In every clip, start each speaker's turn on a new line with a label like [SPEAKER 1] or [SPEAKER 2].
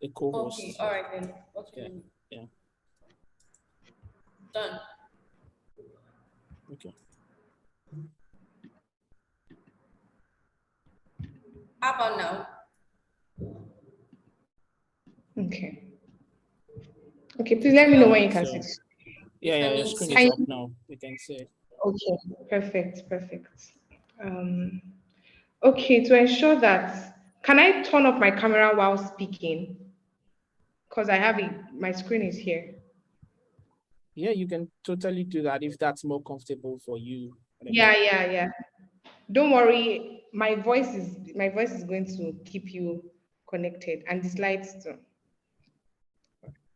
[SPEAKER 1] a co-host.
[SPEAKER 2] Okay, all right then.
[SPEAKER 1] Yeah.
[SPEAKER 2] Done.
[SPEAKER 1] Okay.
[SPEAKER 2] How about now?
[SPEAKER 3] Okay. Okay, please let me know when you can see it.
[SPEAKER 1] Yeah, your screen is up now. You can see it.
[SPEAKER 3] Okay, perfect. Okay, to ensure that, can I turn off my camera while speaking? Because I have it, my screen is here.
[SPEAKER 1] Yeah, you can totally do that if that's more comfortable for you.
[SPEAKER 3] Yeah. Don't worry, my voice is going to keep you connected, and the slides too.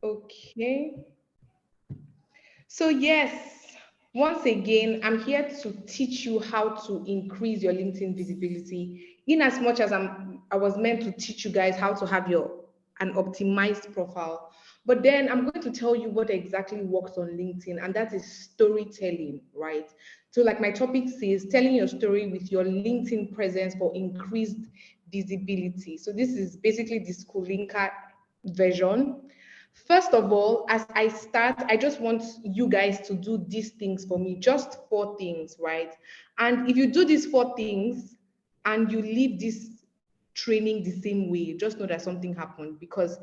[SPEAKER 3] Okay. So yes, once again, I'm here to teach you how to increase your LinkedIn visibility. In as much as I was meant to teach you guys how to have an optimized profile, but then I'm going to tell you what exactly works on LinkedIn, and that is storytelling, right? So like my topic says, telling your story with your LinkedIn presence for increased visibility. So this is basically the Schoolinka version. First of all, as I start, I just want you guys to do these things for me, just 4 things, right? And if you do these 4 things and you leave this training the same way, just know that something happened, because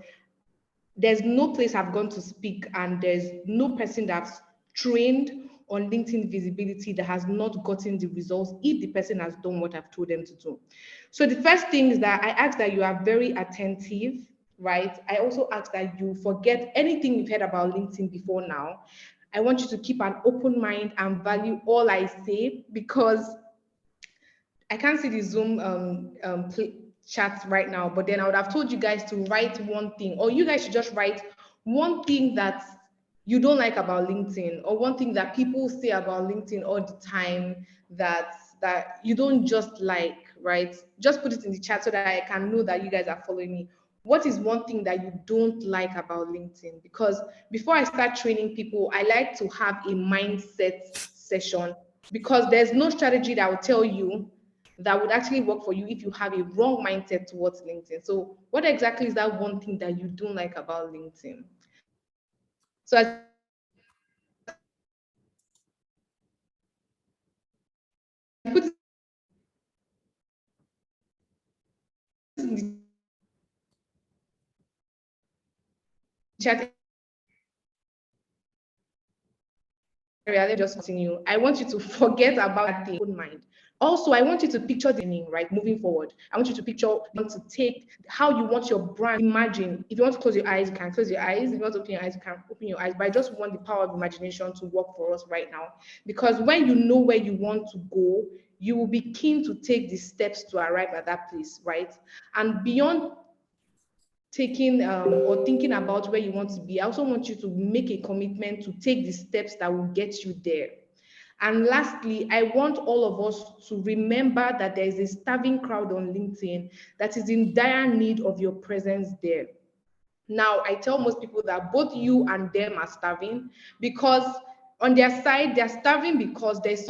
[SPEAKER 3] there's no place I've gone to speak and there's no person that's trained on LinkedIn visibility that has not gotten the results if the person has done what I've told them to do. So the first thing is that I ask that you are very attentive, right? I also ask that you forget anything you've heard about LinkedIn before now. I want you to keep an open mind and value all I say, because I can't see the Zoom chat right now, but then I would have told you guys to write one thing, or you guys should just write one thing that you don't like about LinkedIn, or one thing that people say about LinkedIn all the time that you don't just like, right? Just put it in the chat so that I can know that you guys are following me. What is one thing that you don't like about LinkedIn? Because before I start training people, I like to have a mindset session, because there's no strategy that will tell you that would actually work for you if you have a wrong mindset towards LinkedIn. So what exactly is that one thing that you don't like about LinkedIn? So as I put it in the chat area, let me just continue. I want you to forget about that thing in mind. Also, I want you to picture the meaning, right? Moving forward, I want you to picture, you want to take how you want your brand. Imagine, if you want to close your eyes, you can close your eyes. If you want to open your eyes, you can open your eyes. But I just want the power of imagination to work for us right now. Because when you know where you want to go, you will be keen to take the steps to arrive at that place, right? And beyond taking or thinking about where you want to be, I also want you to make a commitment to take the steps that will get you there. And lastly, I want all of us to remember that there is a starving crowd on LinkedIn that is in dire need of your presence there. Now, I tell most people that both you and them are starving, because on their side, they're starving because there's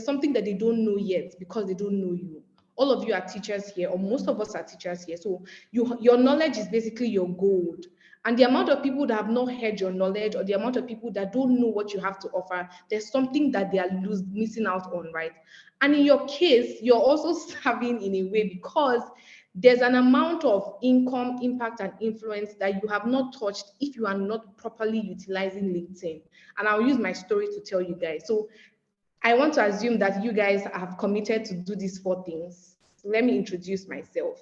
[SPEAKER 3] something that they don't know yet, because they don't know you. All of you are teachers here, or most of us are teachers here. So your knowledge is basically your gold. And the amount of people that have not heard your knowledge, or the amount of people that don't know what you have to offer, there's something that they are missing out on, right? And in your case, you're also starving in a way, because there's an amount of income, impact, and influence that you have not touched if you are not properly utilizing LinkedIn. And I'll use my story to tell you guys. So I want to assume that you guys have committed to do these 4 things. So let me introduce myself.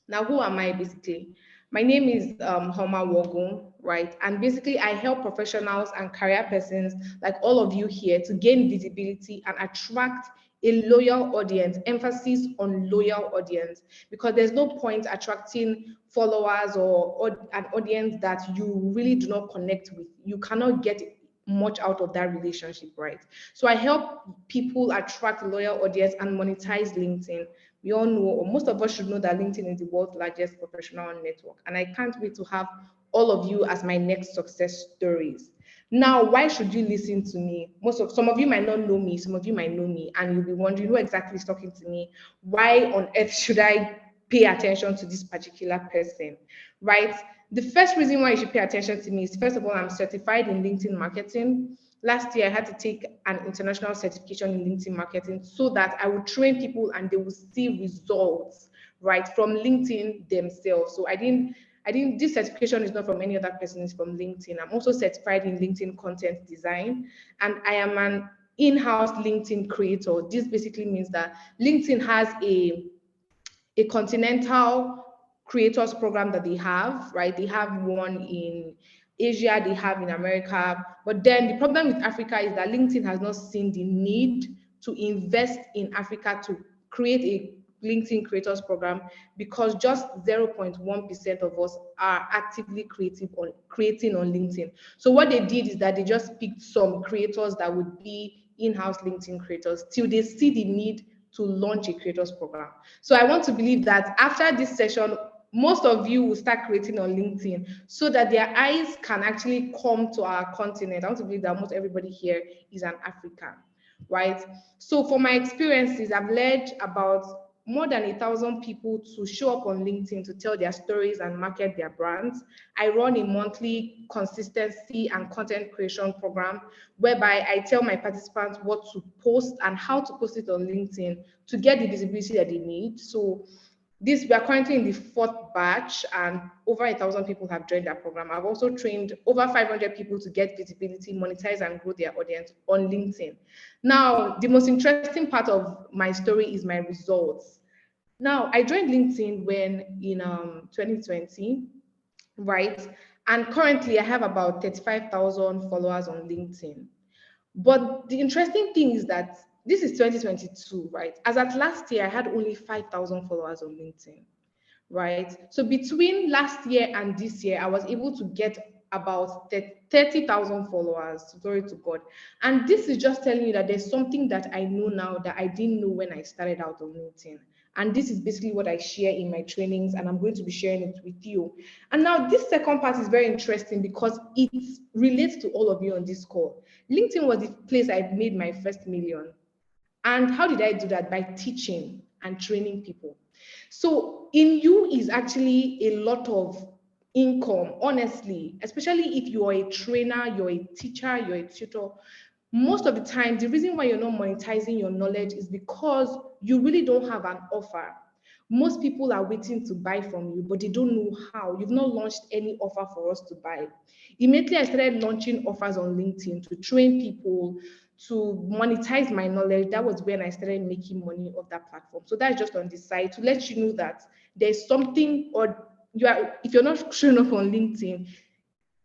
[SPEAKER 3] Now, who am I basically? My name is Haoma Worgwu, right? And basically, I help professionals and career persons like all of you here to gain visibility and attract a loyal audience, emphasis on loyal audience, because there's no point attracting followers or an audience that you really do not connect with. You cannot get much out of that relationship, right? So I help people attract loyal audience and monetize LinkedIn. We all know, or most of us should know, that LinkedIn is the world's largest professional network. And I can't wait to have all of you as my next success stories. Now, why should you listen to me? Some of you might not know me, some of you might know me, and you'll be wondering who exactly is talking to me. Why on earth should I pay attention to this particular person, right? The first reason why you should pay attention to me is, first of all, I'm certified in LinkedIn marketing. Last year, I had to take an international certification in LinkedIn marketing so that I would train people and they will see results, right, from LinkedIn themselves. So I didn't, this certification is not from any other person, it's from LinkedIn. I'm also certified in LinkedIn content design, and I am an in-house LinkedIn creator. This basically means that LinkedIn has a continental creators program that they have, right? They have one in Asia, they have in America. But then the problem with Africa is that LinkedIn has not seen the need to invest in Africa to create a LinkedIn creators program, because just 0.1% of us are actively creating on LinkedIn. So what they did is that they just picked some creators that would be in-house LinkedIn creators till they see the need to launch a creators program. So I want to believe that after this session, most of you will start creating on LinkedIn so that their eyes can actually come to our continent. I want to believe that most everybody here is an African, right? So for my experiences, I've led about more than 1,000 people to show up on LinkedIn to tell their stories and market their brands. I run a monthly consistency and content creation program whereby I tell my participants what to post and how to post it on LinkedIn to get the visibility that they need. So we are currently in the 4th batch, and over 1,000 people have joined that program. I've also trained over 500 people to get visibility, monetize, and grow their audience on LinkedIn. Now, the most interesting part of my story is my results. Now, I joined LinkedIn in 2020, right? And currently, I have about 35,000 followers on LinkedIn. But the interesting thing is that this is 2022, right? As at last year, I had only 5,000 followers on LinkedIn, right? So between last year and this year, I was able to get about 30,000 followers, glory to God. And this is just telling you that there's something that I know now that I didn't know when I started out on LinkedIn. And this is basically what I share in my trainings, and I'm going to be sharing it with you. And now this second part is very interesting because it relates to all of you on this call. LinkedIn was the place I made my first million. And how did I do that? By teaching and training people. So in you is actually a lot of income, honestly, especially if you are a trainer, you're a teacher, you're a tutor. Most of the time, the reason why you're not monetizing your knowledge is because you really don't have an offer. Most people are waiting to buy from you, but they don't know how. You've not launched any offer for us to buy. Immediately, I started launching offers on LinkedIn to train people, to monetize my knowledge. That was when I started making money off that platform. So that's just on the side to let you know that there's something, or if you're not showing up on LinkedIn,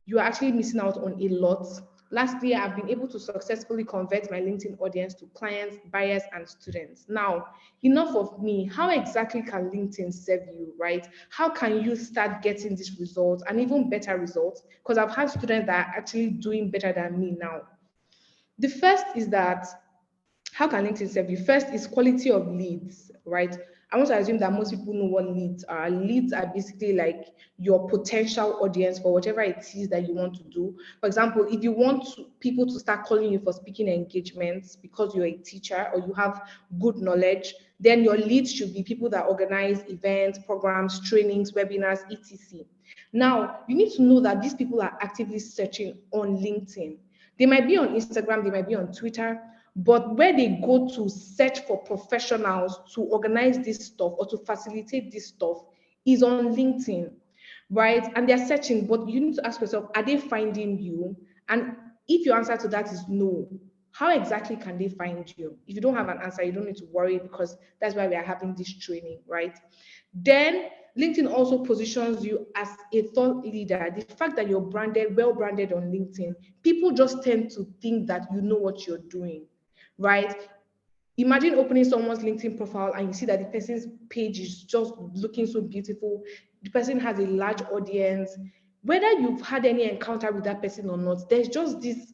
[SPEAKER 3] you are actually missing out on a lot. Last year, I've been able to successfully convert my LinkedIn audience to clients, buyers, and students. Now, enough of me. How exactly can LinkedIn serve you, right? How can you start getting these results and even better results? Because I've had students that are actually doing better than me now. The first is that, how can LinkedIn serve you? First is quality of leads, right? I want to assume that most people know what leads are. Leads are basically like your potential audience for whatever it is that you want to do. For example, if you want people to start calling you for speaking engagements because you're a teacher or you have good knowledge, then your leads should be people that organize events, programs, trainings, webinars, etc. Now, you need to know that these people are actively searching on LinkedIn. They might be on Instagram, they might be on Twitter, but where they go to search for professionals to organize this stuff or to facilitate this stuff is on LinkedIn, right? And they're searching, but you need to ask yourself, are they finding you? And if your answer to that is no, how exactly can they find you? If you don't have an answer, you don't need to worry, because that's why we are having this training, right? Then LinkedIn also positions you as a thought leader. The fact that you're branded, well branded on LinkedIn, people just tend to think that you know what you're doing, right? Imagine opening someone's LinkedIn profile and you see that the person's page is just looking so beautiful. The person has a large audience. Whether you've had any encounter with that person or not, there's just this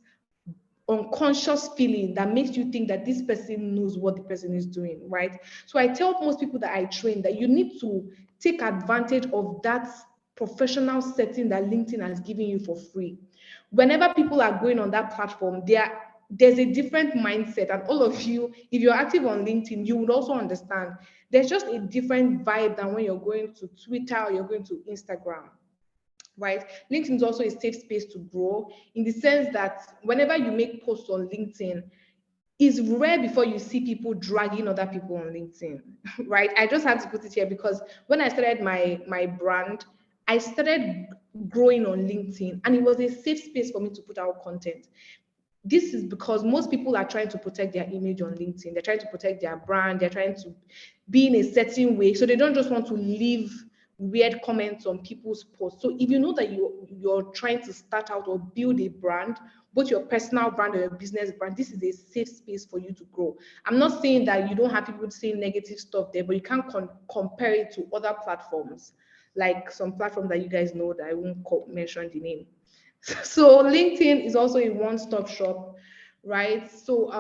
[SPEAKER 3] unconscious feeling that makes you think that this person knows what the person is doing, right? So I tell most people that I train that you need to take advantage of that professional setting that LinkedIn has given you for free. Whenever people are going on that platform, there's a different mindset. And all of you, if you're active on LinkedIn, you would also understand there's just a different vibe than when you're going to Twitter or you're going to Instagram. Right? LinkedIn is also a safe space to grow in the sense that whenever you make posts on LinkedIn, it's rare before you see people dragging other people on LinkedIn, right? I just had to put it here because when I started my brand, I started growing on LinkedIn, and it was a safe space for me to put out content. This is because most people are trying to protect their image on LinkedIn. They're trying to protect their brand. They're trying to be in a certain way. So they don't just want to leave weird comments on people's posts. So if you know that you're trying to start out or build a brand, both your personal brand or your business brand, this is a safe space for you to grow. I'm not saying that you don't have people saying negative stuff there, but you can't compare it to other platforms, like some platform that you guys know that I won't mention the name. So LinkedIn is also a one-stop shop, right? So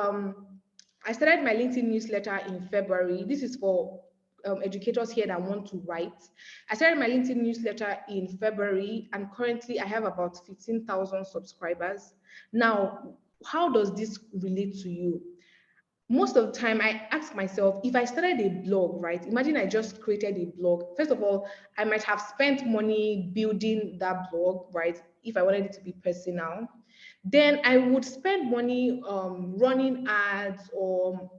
[SPEAKER 3] I started my LinkedIn newsletter in February. This is for educators here that want to write. I started my LinkedIn newsletter in February, and currently I have about 15,000 subscribers. Now, how does this relate to you? Most of the time I ask myself, if I started a blog, right? Imagine I just created a blog. First of all, I might have spent money building that blog, right? If I wanted it to be personal, then I would spend money running ads or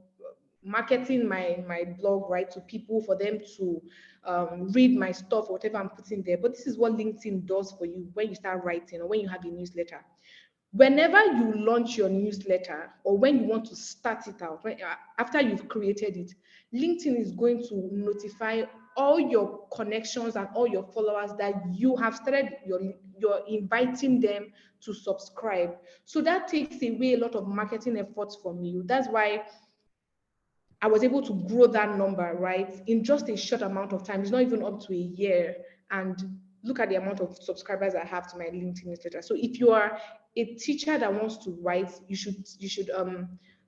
[SPEAKER 3] marketing my blog, right, to people for them to read my stuff, whatever I'm putting there. But this is what LinkedIn does for you when you start writing or when you have a newsletter. Whenever you launch your newsletter or when you want to start it out, after you've created it, LinkedIn is going to notify all your connections and all your followers that you have started you're inviting them to subscribe. So that takes away a lot of marketing efforts from you. That's why I was able to grow that number, right, in just a short amount of time. It's not even up to a year. And look at the amount of subscribers I have to my LinkedIn newsletter. So if you are a teacher that wants to write, you should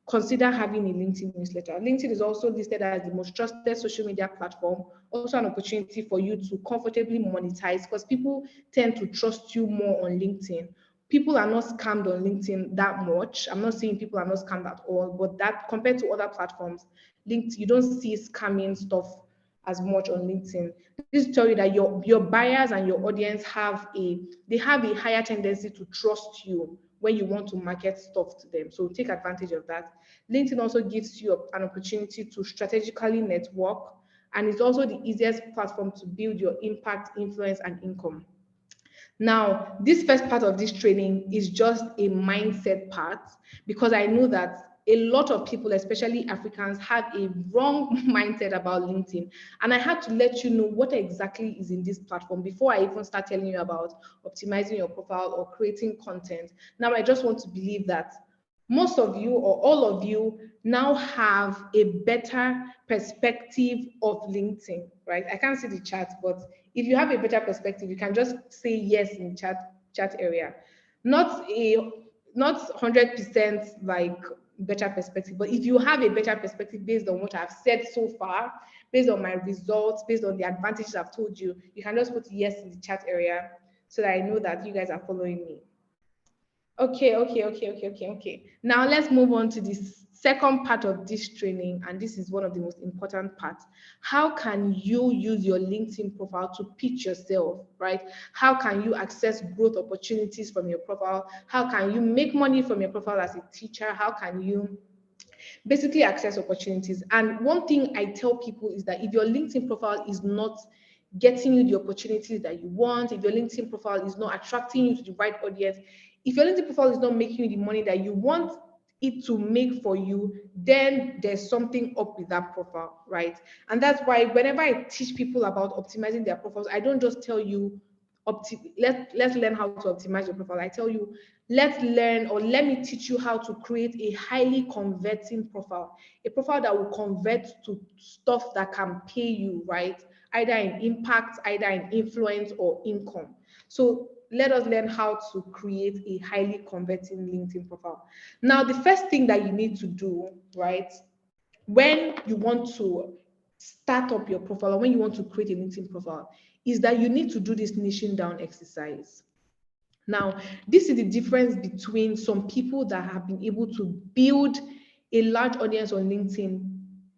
[SPEAKER 3] consider having a LinkedIn newsletter. LinkedIn is also listed as the most trusted social media platform, also an opportunity for you to comfortably monetize because people tend to trust you more on LinkedIn. People are not scammed on LinkedIn that much. I'm not saying people are not scammed at all, but that compared to other platforms, LinkedIn, you don't see scamming stuff as much on LinkedIn. This tell you that your buyers and your audience have a higher tendency to trust you when you want to market stuff to them. So take advantage of that. LinkedIn also gives you an opportunity to strategically network, and it's also the easiest platform to build your impact, influence, and income. Now, this first part of this training is just a mindset part because I know that a lot of people, especially Africans, have a wrong mindset about LinkedIn. And I had to let you know what exactly is in this platform before I even start telling you about optimizing your profile or creating content. Now, I just want to believe that most of you or all of you now have a better perspective of LinkedIn, right? I can't see the chat, but if you have a better perspective, you can just say yes in chat area. Not 100% like better perspective, but if you have a better perspective based on what I've said so far, based on my results, based on the advantages I've told you, you can just put yes in the chat area so that I know that you guys are following me. Okay. Now let's move on to this second part of this training, and this is one of the most important parts. How can you use your LinkedIn profile to pitch yourself, right? How can you access growth opportunities from your profile? How can you make money from your profile as a teacher? How can you basically access opportunities? And one thing I tell people is that if your LinkedIn profile is not getting you the opportunities that you want, if your LinkedIn profile is not attracting you to the right audience, if your LinkedIn profile is not making you the money that you want it to make for you, then there's something up with that profile, right? And that's why whenever I teach people about optimizing their profiles, I don't just tell you let's learn how to optimize your profile. I tell you, let's learn or let me teach you how to create a highly converting profile, a profile that will convert to stuff that can pay you, right? Either in impact, either in influence or income. So let us learn how to create a highly converting LinkedIn profile. Now, the first thing that you need to do, right, when you want to start up your profile or when you want to create a LinkedIn profile is that you need to do this niching down exercise. Now, this is the difference between some people that have been able to build a large audience on LinkedIn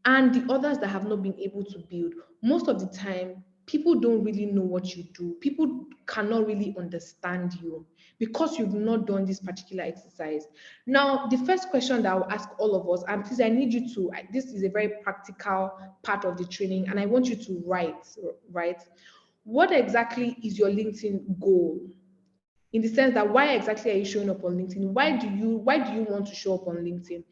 [SPEAKER 3] and the others that have not been able to build. Most of the time, people don't really know what you do. People cannot really understand you because you've not done this particular exercise. Now, the first question that I'll ask all of us, and please, I need you to, this is a very practical part of the training, and I want you to write, what exactly is your LinkedIn goal? In the sense that why exactly are you showing up on LinkedIn? Why do you want to show up on LinkedIn?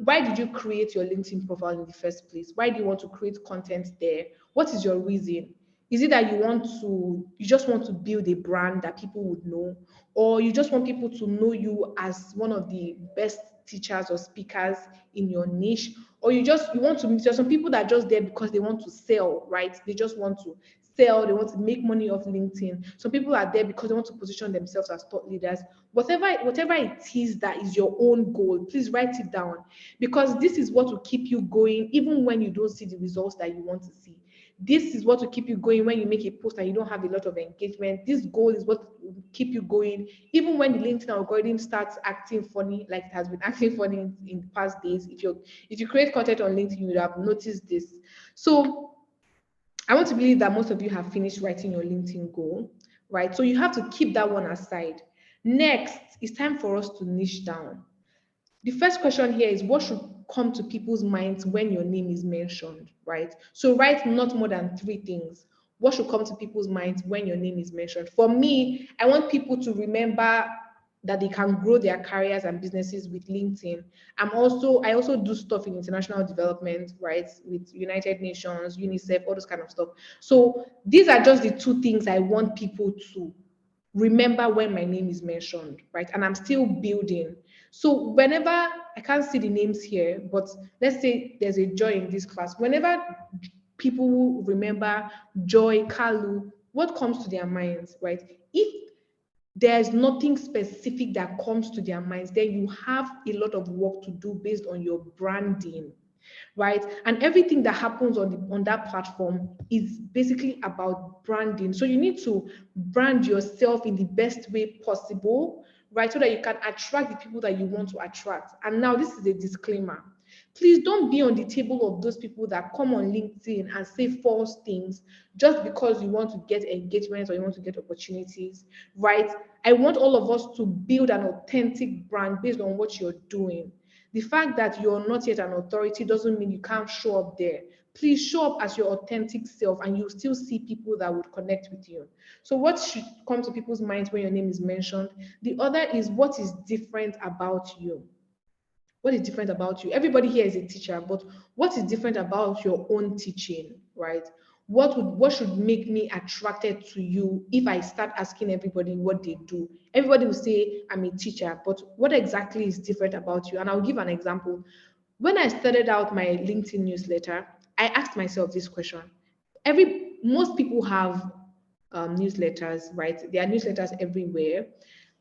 [SPEAKER 3] Why did you create your LinkedIn profile in the first place? Why do you want to create content there? What is your reason? Is it that you just want to build a brand that people would know, or you just want people to know you as one of the best teachers or speakers in your niche, or you want to, there's some people that are just there because they want to sell, right? They just want to sell, they want to make money off LinkedIn. Some people are there because they want to position themselves as thought leaders. Whatever it is that is your own goal, please write it down, because this is what will keep you going even when you don't see the results that you want to see. This is what will keep you going when you make a post and you don't have a lot of engagement. This goal is what will keep you going even when the LinkedIn algorithm starts acting funny, like it has been acting funny in the past days. If you create content on LinkedIn, you would have noticed this. So I want to believe that most of you have finished writing your LinkedIn goal, right? So you have to keep that one aside. Next, it's time for us to niche down. The first question here is, what should come to people's minds when your name is mentioned, right? So write not more than 3 things. What should come to people's minds when your name is mentioned? For me, I want people to remember that they can grow their careers and businesses with LinkedIn. I also do stuff in international development, right? With United Nations, UNICEF, all those kind of stuff. So these are just the 2 things I want people to remember when my name is mentioned, right? And I'm still building. So whenever, I can't see the names here, but let's say there's a Joy in this class. Whenever people remember Joy, Kalu, what comes to their minds, right? If there's nothing specific that comes to their minds, then you have a lot of work to do based on your branding, right? And everything that happens on that platform is basically about branding. So you need to brand yourself in the best way possible, right? So that you can attract the people that you want to attract. And now this is a disclaimer. Please don't be on the table of those people that come on LinkedIn and say false things just because you want to get engagement or you want to get opportunities, right? I want all of us to build an authentic brand based on what you're doing. The fact that you're not yet an authority doesn't mean you can't show up there. Please show up as your authentic self and you'll still see people that would connect with you. So what should come to people's minds when your name is mentioned? The other is, what is different about you? What is different about you? Everybody here is a teacher, but what is different about your own teaching, right? What should make me attracted to you if I start asking everybody what they do? Everybody will say, I'm a teacher, but what exactly is different about you? And I'll give an example. When I started out my LinkedIn newsletter, I asked myself this question. Most people have newsletters, right? There are newsletters everywhere.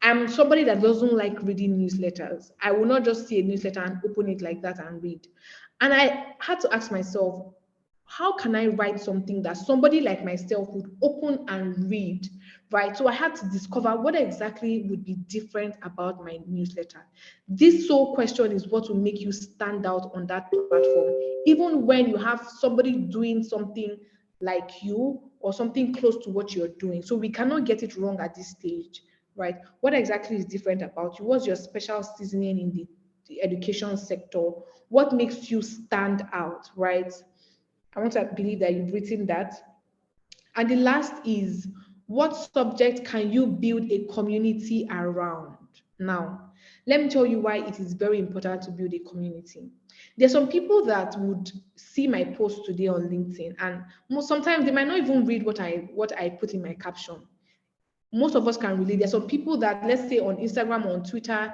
[SPEAKER 3] I'm somebody that doesn't like reading newsletters. I will not just see a newsletter and open it like that and read. And I had to ask myself, how can I write something that somebody like myself would open and read, right? So I had to discover what exactly would be different about my newsletter. This sole question is what will make you stand out on that platform, even when you have somebody doing something like you or something close to what you're doing. So we cannot get it wrong at this stage, right? What exactly is different about you? What's your special seasoning in the education sector? What makes you stand out, right? I want to believe that you've written that. And the last is, what subject can you build a community around? Now, let me tell you why it is very important to build a community. There's some people that would see my post today on LinkedIn, and sometimes they might not even read what I put in my caption. Most of us can relate. There's some people that, let's say on Instagram or on Twitter,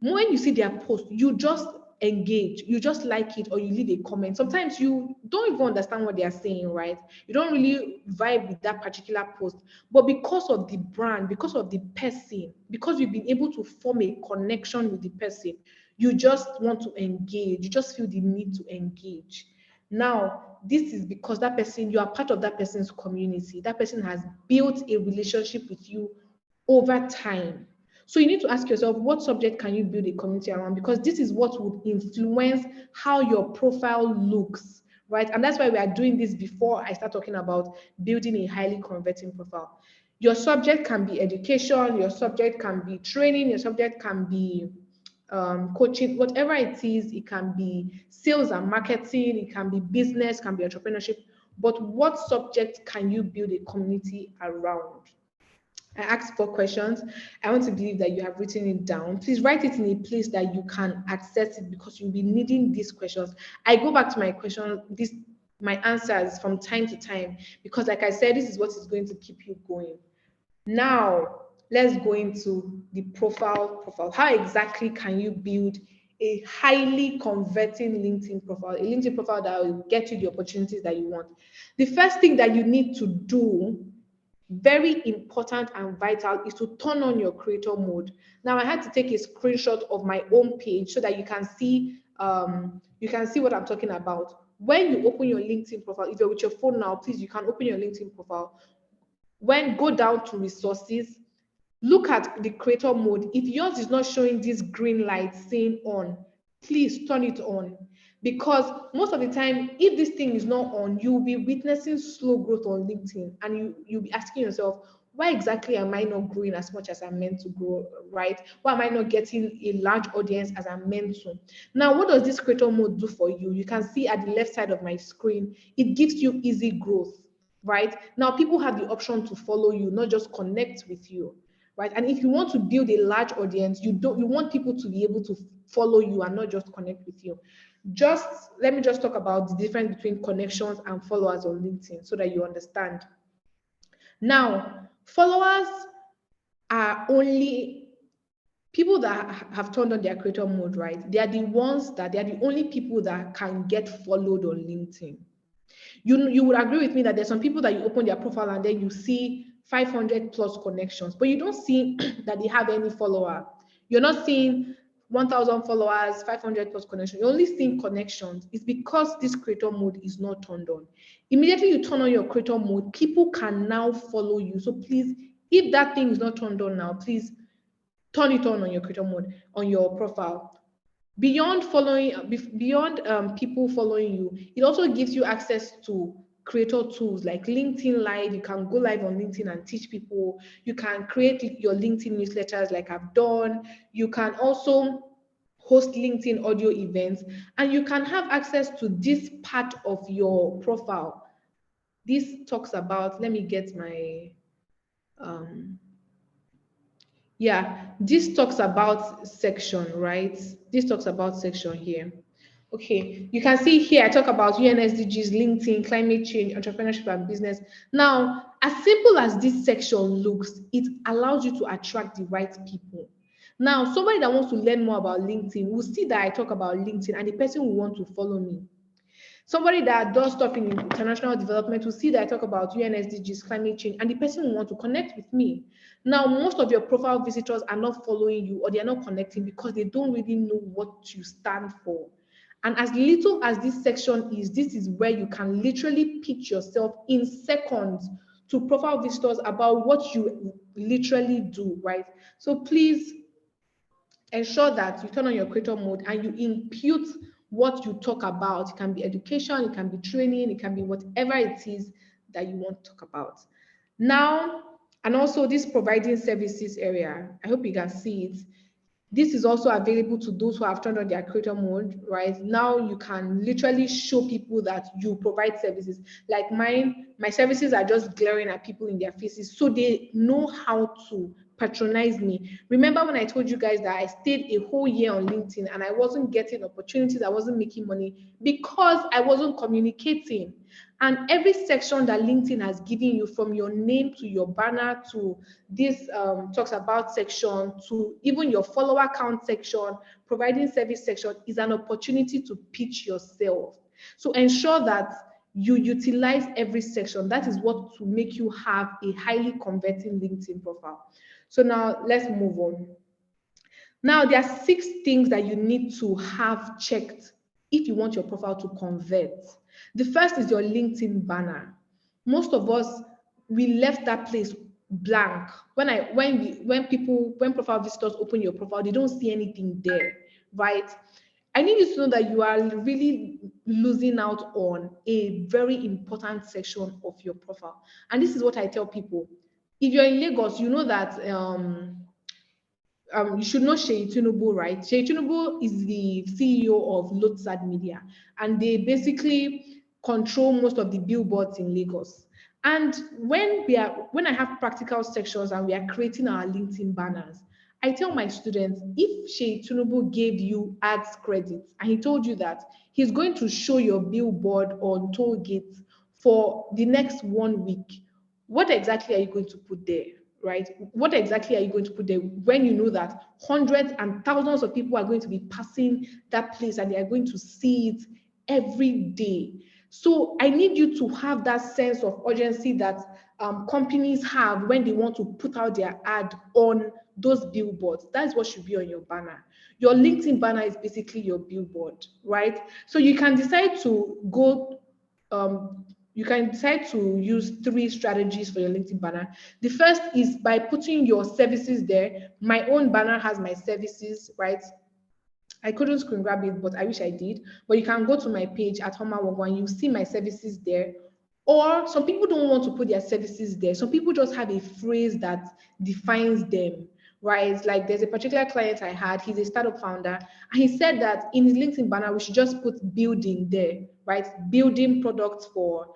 [SPEAKER 3] when you see their post, you just engage, you just like it, or you leave a comment. Sometimes you don't even understand what they are saying, right? You don't really vibe with that particular post. But because of the brand, because of the person, because you've been able to form a connection with the person, you just want to engage. You just feel the need to engage. Now, this is because that person, you are part of that person's community. That person has built a relationship with you over time. So you need to ask yourself, what subject can you build a community around? Because this is what would influence how your profile looks, right? And that's why we are doing this before I start talking about building a highly converting profile. Your subject can be education, your subject can be training, your subject can be coaching, whatever it is. It can be sales and marketing, it can be business, can be entrepreneurship. But what subject can you build a community around? I asked 4 questions. I want to believe that you have written it down. Please write it in a place that you can access it, because you'll be needing these questions. I go back to my question, my answers from time to time, because like I said, this is what is going to keep you going. Now, let's go into the profile. How exactly can you build a highly converting LinkedIn profile, a LinkedIn profile that will get you the opportunities that you want? The first thing that you need to do, very important and vital, is to turn on your creator mode. Now, I had to take a screenshot of my own page so that you can see what I'm talking about. When you open your LinkedIn profile, if you're with your phone now, please, you can open your LinkedIn profile. Go down to resources, look at the creator mode. If yours is not showing this green light saying on, please turn it on. Because most of the time, if this thing is not on, you'll be witnessing slow growth on LinkedIn, and you'll be asking yourself, why exactly am I not growing as much as I'm meant to grow, right? Why am I not getting a large audience as I'm meant to? Now, what does this creator mode do for you? You can see at the left side of my screen, it gives you easy growth, right? Now, people have the option to follow you, not just connect with you, right? And if you want to build a large audience, you want people to be able to follow you and not just connect with you. Let me just talk about the difference between connections and followers on LinkedIn so that you understand. Now, followers are only people that have turned on their creator mode, right? They are the only people that can get followed on LinkedIn. You would agree with me that there's some people that you open their profile and then you see 500 plus connections, but you don't see that they have any follower. You're not seeing 1,000 followers, 500 plus connections. You're only seeing connections. It's because this creator mode is not turned on. Immediately you turn on your creator mode, people can now follow you. So please, if that thing is not turned on now, please turn it on your creator mode on your profile. Beyond people following you, it also gives you access to creator tools like LinkedIn Live. You can go live on LinkedIn and teach people. You can create your LinkedIn newsletters like I've done. You can also host LinkedIn audio events, and you can have access to this part of your profile. This talks about, let me get my this talks about section, right? This talks about section here. Okay, you can see here I talk about UNSDGs, LinkedIn, climate change, entrepreneurship, and business. Now, as simple as this section looks, it allows you to attract the right people. Now, somebody that wants to learn more about LinkedIn will see that I talk about LinkedIn, and the person will want to follow me. Somebody that does stuff in international development will see that I talk about UNSDGs, climate change, and the person will want to connect with me. Now, most of your profile visitors are not following you, or they are not connecting because they don't really know what you stand for. And as little as this section is, this is where you can literally pitch yourself in seconds to profile visitors about what you literally do, right? So please ensure that you turn on your creator mode and you impute what you talk about. It can be education, it can be training, it can be whatever it is that you want to talk about. Now, and also this providing services area, I hope you can see it. This is also available to those who have turned on their creator mode, right? Now you can literally show people that you provide services. Like my services are just glaring at people in their faces, so they know how to patronize me. Remember when I told you guys that I stayed a whole year on LinkedIn and I wasn't getting opportunities, I wasn't making money because I wasn't communicating. And every section that LinkedIn has given you, from your name to your banner to this talks about section to even your follower count section, providing service section, is an opportunity to pitch yourself. So ensure that you utilize every section. That is what will make you have a highly converting LinkedIn profile. So now let's move on. Now there are 6 things that you need to have checked if you want your profile to convert. The first is your LinkedIn banner. Most of us, we left that place blank. When profile visitors open your profile, they don't see anything there, right? I need you to know that you are really losing out on a very important section of your profile. And this is what I tell people. If you're in Lagos, you know that you should know Shei Tinubu, right? Shei Tinubu is the CEO of Lotsad Media, and they basically control most of the billboards in Lagos. And when I have practical sections and we are creating our LinkedIn banners, I tell my students, if Shei Tinubu gave you ads credits and he told you that he's going to show your billboard on toll gates for the next 1 week, what exactly are you going to put there? Right? What exactly are you going to put there when you know that hundreds and thousands of people are going to be passing that place and they are going to see it every day? So I need you to have that sense of urgency that companies have when they want to put out their ad on those billboards. That's what should be on your banner. Your LinkedIn banner is basically your billboard, right? So you can decide to go you can decide to use 3 strategies for your LinkedIn banner. The first is by putting your services there. My own banner has my services, right? I couldn't screen grab it, but I wish I did. But you can go to my page at Haoma Worgwu and you see my services there. Or some people don't want to put their services there. Some people just have a phrase that defines them, right? Like there's a particular client I had, he's a startup founder, and he said that in his LinkedIn banner, we should just put building there, right? Building products for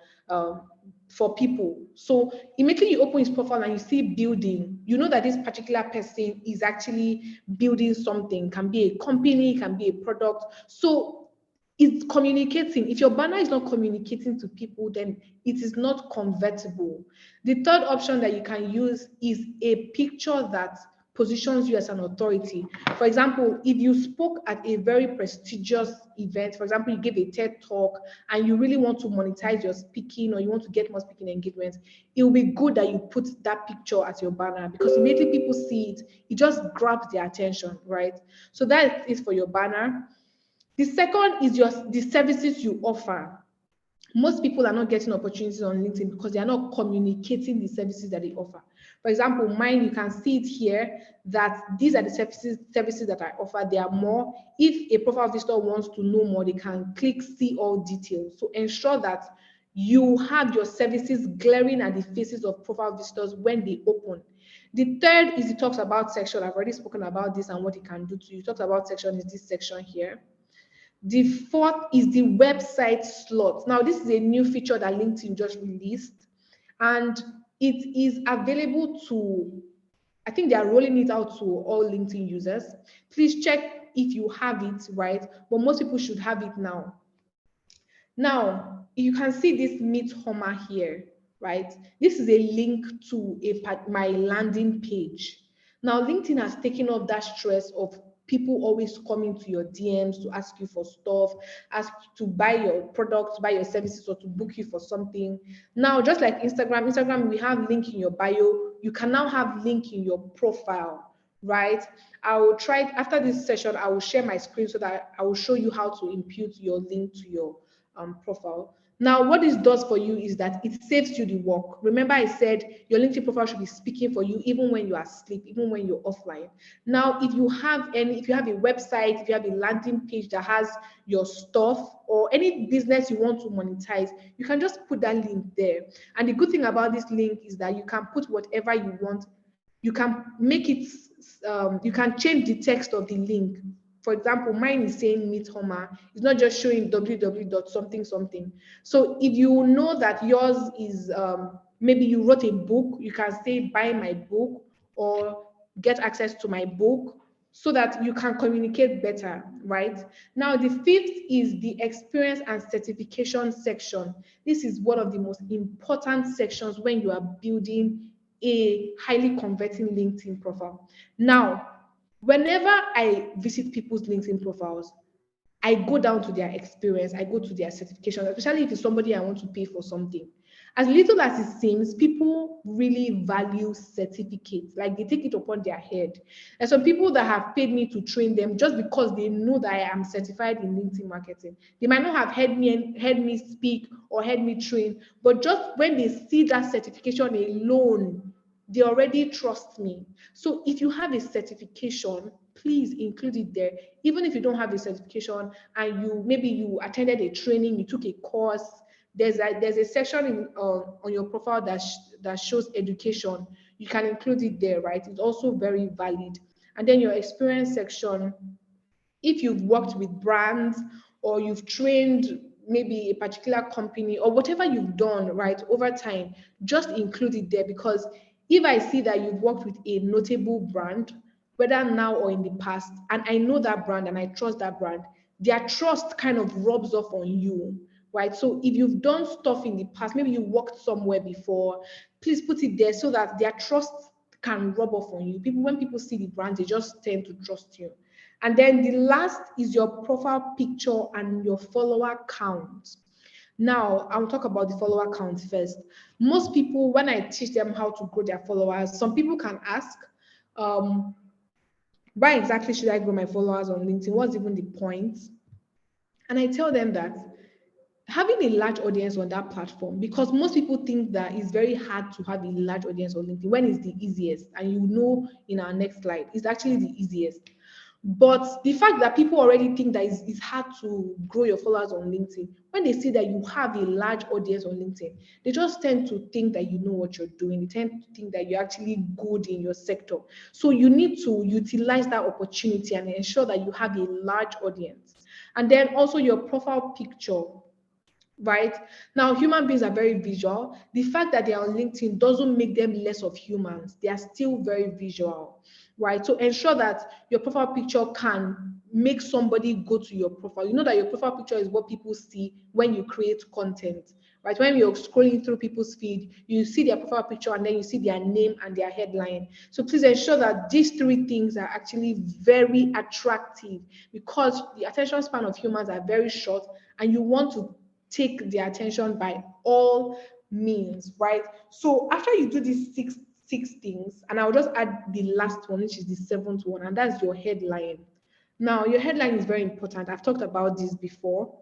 [SPEAKER 3] people. So immediately you open his profile and you see building, you know that this particular person is actually building something, can be a company, can be a product. So it's communicating. If your banner is not communicating to people, then it is not convertible. The third option that you can use is a picture that positions you as an authority. For example, if you spoke at a very prestigious event, for example, you gave a TED talk and you really want to monetize your speaking or you want to get more speaking engagements, it will be good that you put that picture as your banner because immediately people see it, it just grabs their attention, right? So that is for your banner. The second is the services you offer. Most people are not getting opportunities on LinkedIn because they are not communicating the services that they offer. For example, mine, you can see it here that these are the services that I offer. There are more. If a profile visitor wants to know more, they can click see all details. So ensure that you have your services glaring at the faces of profile visitors when they open. The third is the talks about section. I've already spoken about this and what it can do to you. Talks about section is this section here. The fourth is the website slot. Now, this is a new feature that LinkedIn just released, and it is available to, I think they are rolling it out to all LinkedIn users. Please check if you have it, right? But most people should have it now. Now, you can see this Meet Haoma here, right? This is a link to my landing page. Now, LinkedIn has taken off that stress of people always coming to your DMs to ask you for stuff, ask to buy your products, buy your services, or to book you for something. Now, just like Instagram, we have link in your bio. You can now have link in your profile, right? I will try after this session. I will share my screen so that I will show you how to impute your link to your profile. Now, what this does for you is that it saves you the work. Remember, I said your LinkedIn profile should be speaking for you even when you are asleep, even when you're offline. Now, if you have a website, if you have a landing page that has your stuff or any business you want to monetize, you can just put that link there. And the good thing about this link is that you can put whatever you want. You can make it, you can change the text of the link. For example, mine is saying Meet Haoma. It's not just showing www something something. So if you know that yours is maybe you wrote a book, you can say buy my book or get access to my book so that you can communicate better, right? Now, the fifth is the experience and certification section. This is one of the most important sections when you are building a highly converting LinkedIn profile. Now, whenever I visit people's LinkedIn profiles, I go down to their experience, I go to their certification, especially if it's somebody I want to pay for something. As little as it seems, people really value certificates, like they take it upon their head. And some people that have paid me to train them just because they know that I am certified in LinkedIn marketing. They might not have heard me speak or heard me train, but just when they see that certification alone, they already trust me. So if you have a certification, please include it there. Even if you don't have a certification and maybe you attended a training, you took a course, there's a section on your profile that shows education. You can include it there, right? It's also very valid. And then your experience section, if you've worked with brands or you've trained maybe a particular company or whatever you've done, right, over time, just include it there, because if I see that you've worked with a notable brand, whether now or in the past, and I know that brand and I trust that brand, their trust kind of rubs off on you, right? So if you've done stuff in the past, maybe you worked somewhere before, please put it there so that their trust can rub off on you. When people see the brand, they just tend to trust you. And then the last is your profile picture and your follower count. Now, I'll talk about the follower count first. Most people, when I teach them how to grow their followers, some people can ask, why exactly should I grow my followers on LinkedIn? What's even the point? And I tell them that having a large audience on that platform, because most people think that it's very hard to have a large audience on LinkedIn when it's the easiest. And you know, in our next slide, it's actually the easiest. But the fact that people already think that it's hard to grow your followers on LinkedIn, when they see that you have a large audience on LinkedIn, they just tend to think that you know what you're doing. They tend to think that you're actually good in your sector. So you need to utilize that opportunity and ensure that you have a large audience. And then also your profile picture. Right now, human beings are very visual. The fact that they are on LinkedIn doesn't make them less of humans. They are still very visual, right? So ensure that your profile picture can make somebody go to your profile. You know that your profile picture is what people see when you create content, right? When you're scrolling through people's feed, you see their profile picture and then you see their name and their headline. So please ensure that these three things are actually very attractive, because the attention span of humans are very short and you want to take their attention by all means, right? So after you do these six things, and I'll just add the last one, which is the seventh one, and that's your headline. Now, your headline is very important. I've talked about this before,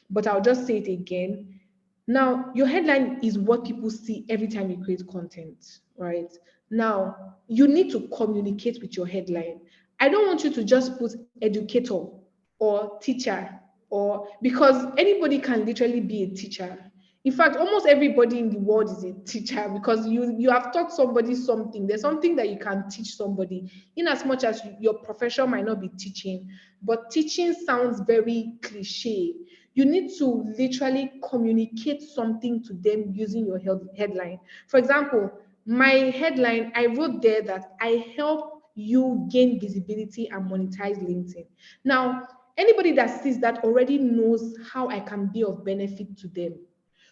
[SPEAKER 3] but I'll just say it again. Now, your headline is what people see every time you create content, right? Now, you need to communicate with your headline. I don't want you to just put educator or teacher, or because anybody can literally be a teacher. In fact, almost everybody in the world is a teacher, because you have taught somebody something. There's something that you can teach somebody, in as much as your profession might not be teaching, but teaching sounds very cliche. You need to literally communicate something to them using your headline. For example, my headline, I wrote there that I help you gain visibility and monetize LinkedIn. Now, anybody that sees that already knows how I can be of benefit to them.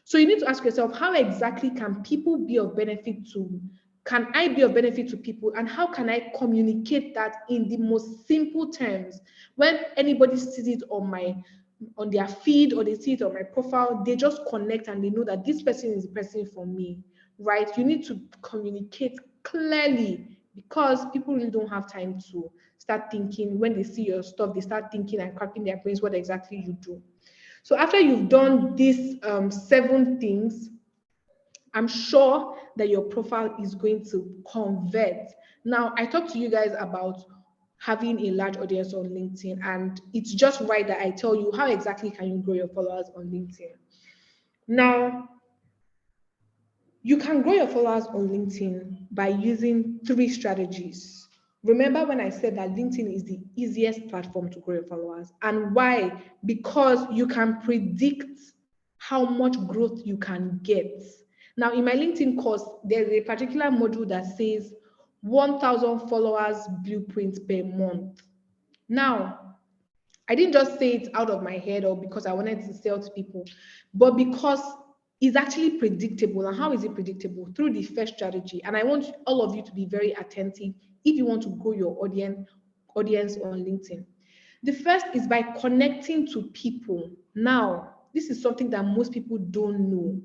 [SPEAKER 3] So you need to ask yourself, how exactly can people be of benefit to, can I be of benefit to people, and how can I communicate that in the most simple terms? When anybody sees it on their feed or they see it on my profile, they just connect and they know that this person is the person for me, right? You need to communicate clearly, because people really don't have time to start thinking. When they see your stuff, they start thinking and cracking their brains what exactly you do. So after you've done these 7 things, I'm sure that your profile is going to convert. Now, I talked to you guys about having a large audience on LinkedIn, and it's just right that I tell you how exactly can you grow your followers on LinkedIn. Now, you can grow your followers on LinkedIn by using 3 strategies. Remember when I said that LinkedIn is the easiest platform to grow your followers, and why? Because you can predict how much growth you can get. Now, in my LinkedIn course, there's a particular module that says 1,000 followers blueprint per month. Now, I didn't just say it out of my head or because I wanted to sell to people, but because it's actually predictable. And how is it predictable? Through the first strategy. And I want all of you to be very attentive if you want to grow your audience on LinkedIn. The first is by connecting to people. Now, this is something that most people don't know.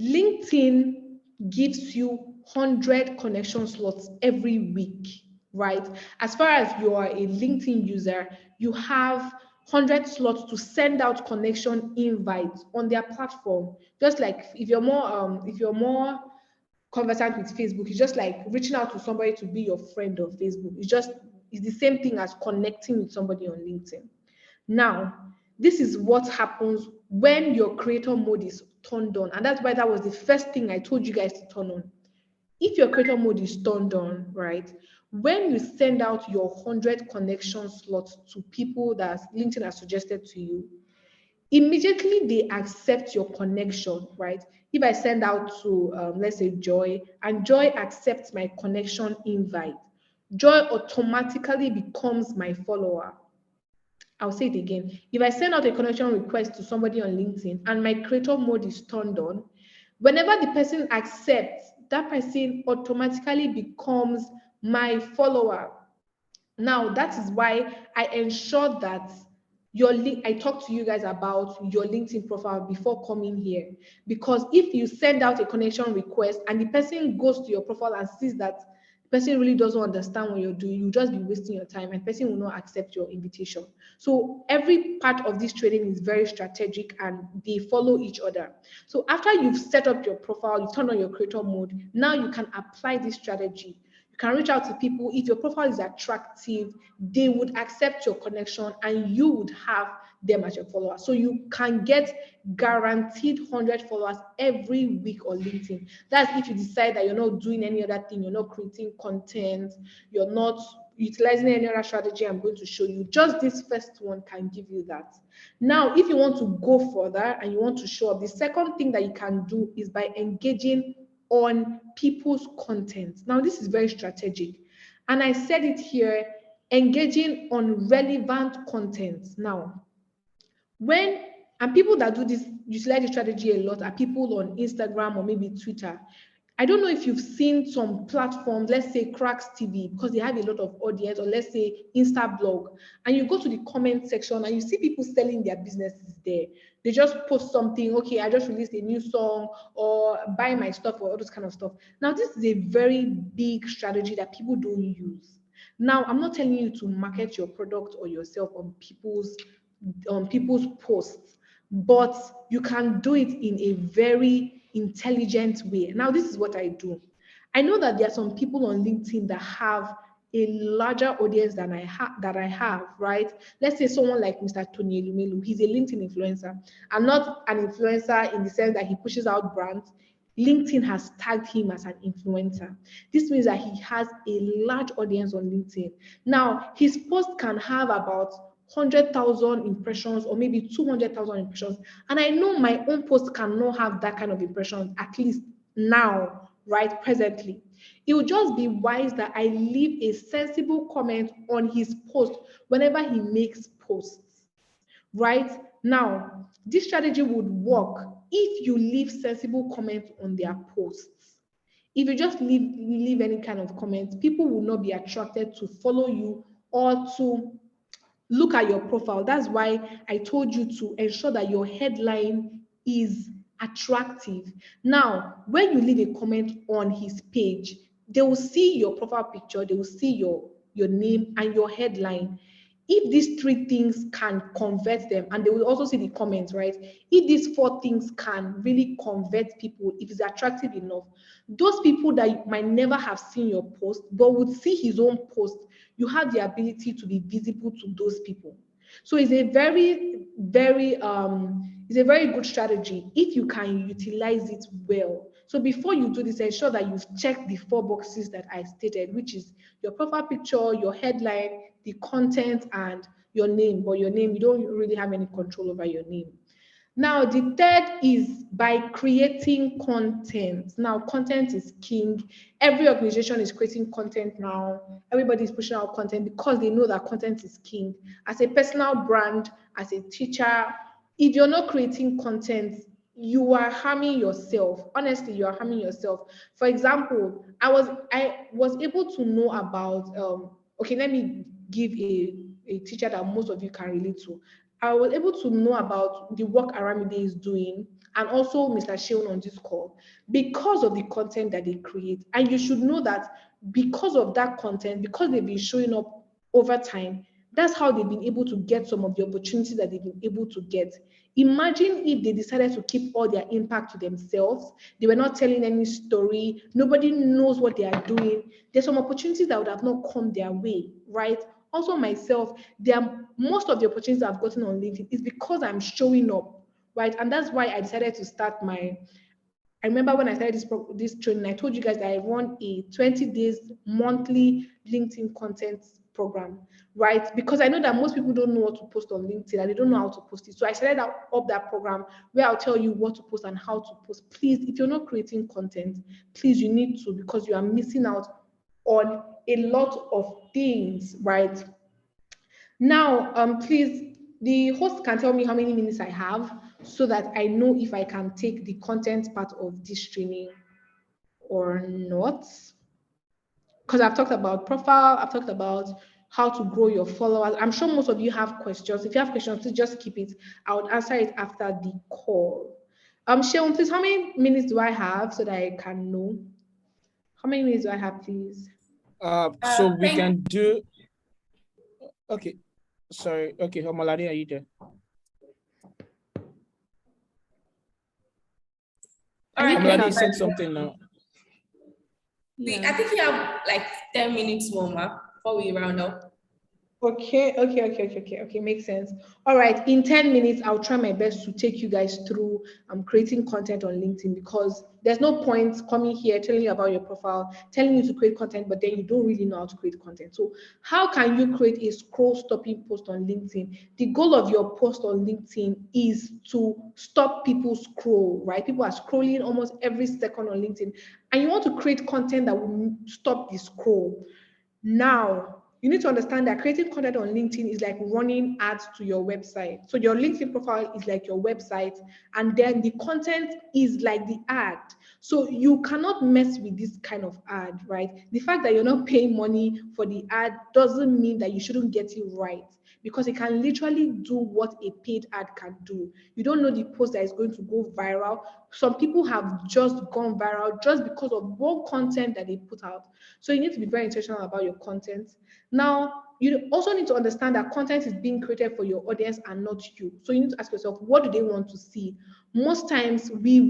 [SPEAKER 3] LinkedIn gives you 100 connection slots every week, right? As far as you are a LinkedIn user, you have 100 slots to send out connection invites on their platform. Just like if you're more conversant with Facebook. It's just like reaching out to somebody to be your friend on Facebook. It's the same thing as connecting with somebody on LinkedIn. Now, this is what happens when your creator mode is turned on. And that's why that was the first thing I told you guys to turn on. If your creator mode is turned on, right, when you send out your 100 connection slots to people that LinkedIn has suggested to you, immediately they accept your connection, right? If I send out to, let's say, Joy, and Joy accepts my connection invite, Joy automatically becomes my follower. I'll say it again. If I send out a connection request to somebody on LinkedIn and my creator mode is turned on, whenever the person accepts, that person automatically becomes my follower. Now, that is why I ensure that I talk to you guys about your LinkedIn profile before coming here. Because if you send out a connection request and the person goes to your profile and sees that the person really doesn't understand what you're doing, you'll just be wasting your time and the person will not accept your invitation. So every part of this training is very strategic and they follow each other. So after you've set up your profile, you've turned on your creator mode, now you can apply this strategy. You can reach out to people. If your profile is attractive, they would accept your connection and you would have them as your follower. So you can get guaranteed 100 followers every week on LinkedIn. That's if you decide that you're not doing any other thing, you're not creating content, you're not utilizing any other strategy I'm going to show you. Just this first one can give you that. Now, if you want to go further and you want to show up, the second thing that you can do is by engaging on people's content. Now, this is very strategic. And I said it here, engaging on relevant content. Now, people that do this, utilize the strategy a lot, are people on Instagram or maybe Twitter. I don't know if you've seen some platforms, let's say Cracks TV, because they have a lot of audience, or let's say Instablog, and you go to the comment section and you see people selling their businesses there. They just post something, okay, I just released a new song, or buy my stuff, or all this kind of stuff. Now, this is a very big strategy that people don't use. Now, I'm not telling you to market your product or yourself on people's posts, but you can do it in a very intelligent way. Now, this is what I do. I know that there are some people on LinkedIn that have a larger audience than I have, right? Let's say someone like Mr. Tony Elumelu, he's a LinkedIn influencer. I'm not an influencer in the sense that he pushes out brands. LinkedIn has tagged him as an influencer. This means that he has a large audience on LinkedIn. Now, his post can have about 100,000 impressions or maybe 200,000 impressions. And I know my own post cannot have that kind of impressions, at least now, right, presently. It would just be wise that I leave a sensible comment on his post whenever he makes posts, right? Now, this strategy would work if you leave sensible comments on their posts. If you just leave any kind of comment, people will not be attracted to follow you or to look at your profile. That's why I told you to ensure that your headline is attractive. Now, when you leave a comment on his page, they will see your profile picture, they will see your name and your headline. If these three things can convert them, and they will also see the comments, right? If these four things can really convert people, if it's attractive enough, those people that might never have seen your post but would see his own post, you have the ability to be visible to those people. So it's a very, very good strategy if you can utilize it well. So before you do this, ensure that you've checked the 4 boxes that I stated, which is your profile picture, your headline, the content, and your name. But your name, you don't really have any control over your name. Now, the third is by creating content. Now, content is king. Every organization is creating content now. Everybody is pushing out content because they know that content is king. As a personal brand, as a teacher, if you're not creating content, you are harming yourself. Honestly, you are harming yourself. For example, I was able to know about, okay, let me give a teacher that most of you can relate to. I was able to know about the work Aramide is doing and also Mr. Sheon on this call because of the content that they create. And you should know that because of that content, because they've been showing up over time, That's how they've been able to get some of the opportunities that they've been able to get. Imagine if they decided to keep all their impact to themselves. They were not telling any story. Nobody knows what they are doing. There's some opportunities that would have not come their way, right? Also, myself, most of the opportunities I've gotten on LinkedIn is because I'm showing up, right? And that's why I decided to start I remember when I started this training, I told you guys that I run a 20 days monthly LinkedIn content program, right? Because I know that most people don't know what to post on LinkedIn and they don't know how to post it. So I started up that program where I'll tell you what to post and how to post. Please, if you're not creating content, please, you need to, because you are missing out on a lot of things, right? Now, please, the host can tell me how many minutes I have so that I know if I can take the content part of this training or not. Because I've talked about profile, I've talked about how to grow your followers. I'm sure most of you have questions. If you have questions, please just keep it. I would answer it after the call. Shaun, please, how many minutes do I have so that I can know? How many minutes do I have, please?
[SPEAKER 1] So we
[SPEAKER 2] Thank
[SPEAKER 1] can do. Okay, sorry. Okay, Homalade, are you there?
[SPEAKER 2] All right,
[SPEAKER 1] Homalade,
[SPEAKER 2] thank
[SPEAKER 1] you
[SPEAKER 2] you.
[SPEAKER 1] said something now.
[SPEAKER 2] I think you have like 10 minutes more, ma, before we round up.
[SPEAKER 3] Okay. Makes sense. All right. In 10 minutes, I'll try my best to take you guys through creating content on LinkedIn, because there's no point coming here telling you about your profile, telling you to create content, but then you don't really know how to create content. So how can you create a scroll stopping post on LinkedIn? The goal of your post on LinkedIn is to stop people scroll, right? People are scrolling almost every second on LinkedIn, and you want to create content that will stop the scroll. Now, you need to understand that creating content on LinkedIn is like running ads to your website. So your LinkedIn profile is like your website, and then the content is like the ad. So you cannot mess with this kind of ad, right? The fact that you're not paying money for the ad doesn't mean that you shouldn't get it right, because it can literally do what a paid ad can do. You don't know the post that is going to go viral. Some people have just gone viral just because of one content that they put out. So you need to be very intentional about your content. Now, you also need to understand that content is being created for your audience and not you. So you need to ask yourself, what do they want to see? Most times we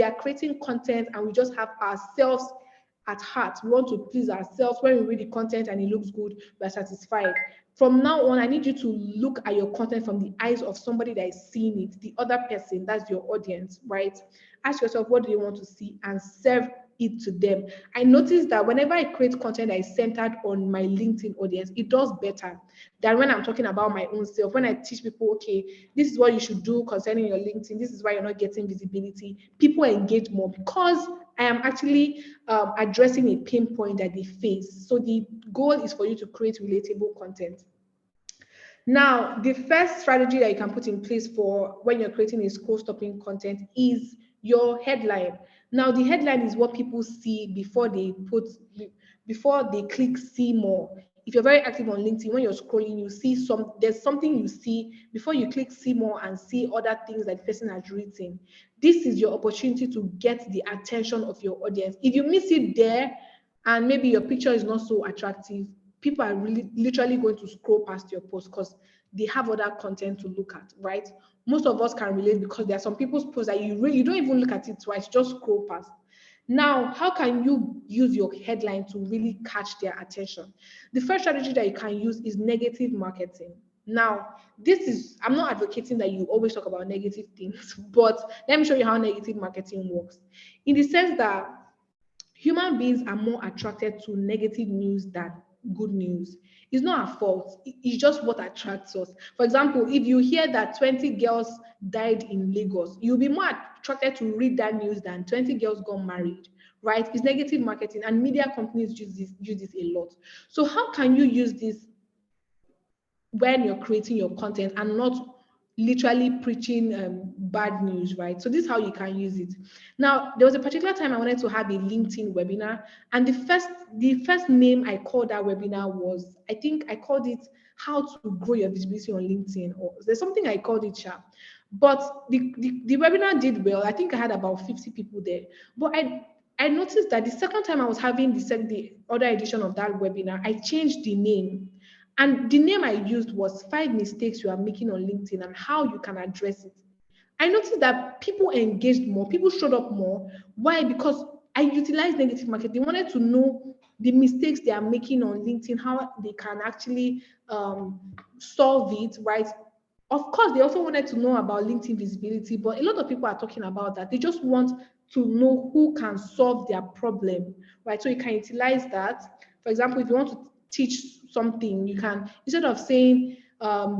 [SPEAKER 3] are creating content and we just have ourselves at heart. We want to please ourselves. When we read the content and it looks good, we're satisfied. From now on, I need you to look at your content from the eyes of somebody that is seeing it, the other person, that's your audience, right? Ask yourself, what do they want to see, and serve it to them. I noticed that whenever I create content that is centered on my LinkedIn audience, it does better than when I'm talking about my own self. When I teach people, okay, this is what you should do concerning your LinkedIn, this is why you're not getting visibility, people engage more because I am actually addressing a pain point that they face. So the goal is for you to create relatable content. Now, the first strategy that you can put in place for when you're creating a scroll stopping content is your headline. Now, the headline is what people see before they click see more. If you're very active on LinkedIn, when you're scrolling, you see there's something you see before you click see more and see other things that the person has written. This is your opportunity to get the attention of your audience. If you miss it there, and maybe your picture is not so attractive, people are really literally going to scroll past your post because they have other content to look at, right? Most of us can relate, because there are some people's posts that you don't even look at it twice, just scroll past. Now, how can you use your headline to really catch their attention? The first strategy that you can use is negative marketing. Now, I'm not advocating that you always talk about negative things, but let me show you how negative marketing works. In the sense that human beings are more attracted to negative news than good news. It's not our fault. It's just what attracts us. For example, if you hear that 20 girls died in Lagos, you'll be more attracted to read that news than 20 girls got married, right? It's negative marketing, and media companies use this a lot. So how can you use this when you're creating your content and not literally preaching bad news, right? So this is how you can use it. Now, there was a particular time I wanted to have a LinkedIn webinar, and the first name I called that webinar was, I think I called it how to grow your visibility on LinkedIn, or there's something I called it, sharp. But the webinar did well. I think I had about 50 people there. But I noticed that the second time I was having the other edition of that webinar, I changed the name. And the name I used was 5 mistakes you are making on LinkedIn and how you can address it. I noticed that people engaged more, people showed up more. Why? Because I utilized negative marketing. They wanted to know the mistakes they are making on LinkedIn, how they can actually solve it, right? Of course, they also wanted to know about LinkedIn visibility, but a lot of people are talking about that. They just want to know who can solve their problem, right? So you can utilize that. For example, if you want to teach something, you can, instead of saying,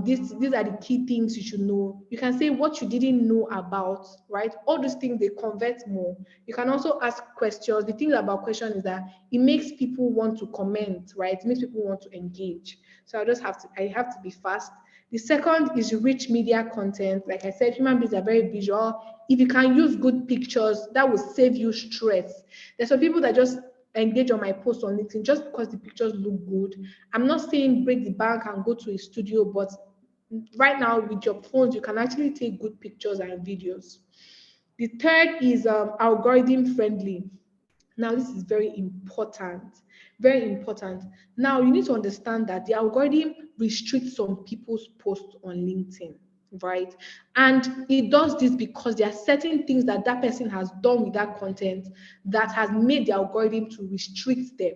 [SPEAKER 3] these are the key things you should know, you can say what you didn't know about, right? All those things, they convert more. You can also ask questions. The thing about question is that it makes people want to comment, right? It makes people want to engage. So I have to be fast. The second is rich media content. Like I said, human beings are very visual. If you can use good pictures, that will save you stress. There's some people that just engage on my post on LinkedIn just because the pictures look good. I'm not saying break the bank and go to a studio, but right now with your phones, you can actually take good pictures and videos. The third is algorithm friendly. Now, this is very important. Very important. Now, you need to understand that the algorithm restricts some people's posts on LinkedIn, right? And it does this because there are certain things that that person has done with that content that has made the algorithm to restrict them.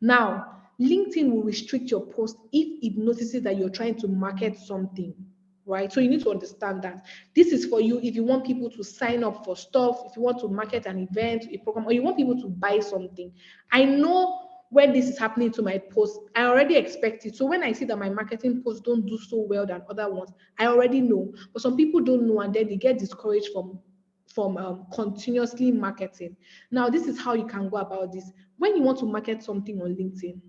[SPEAKER 3] Now, LinkedIn will restrict your post if it notices that you're trying to market something, right? So you need to understand that this is for you if you want people to sign up for stuff, if you want to market an event, a program, or you want people to buy something. I know when this is happening to my post, I already expect it. So when I see that my marketing posts don't do so well than other ones, I already know. But some people don't know, and then they get discouraged from continuously marketing. Now, this is how you can go about this. When you want to market something on LinkedIn,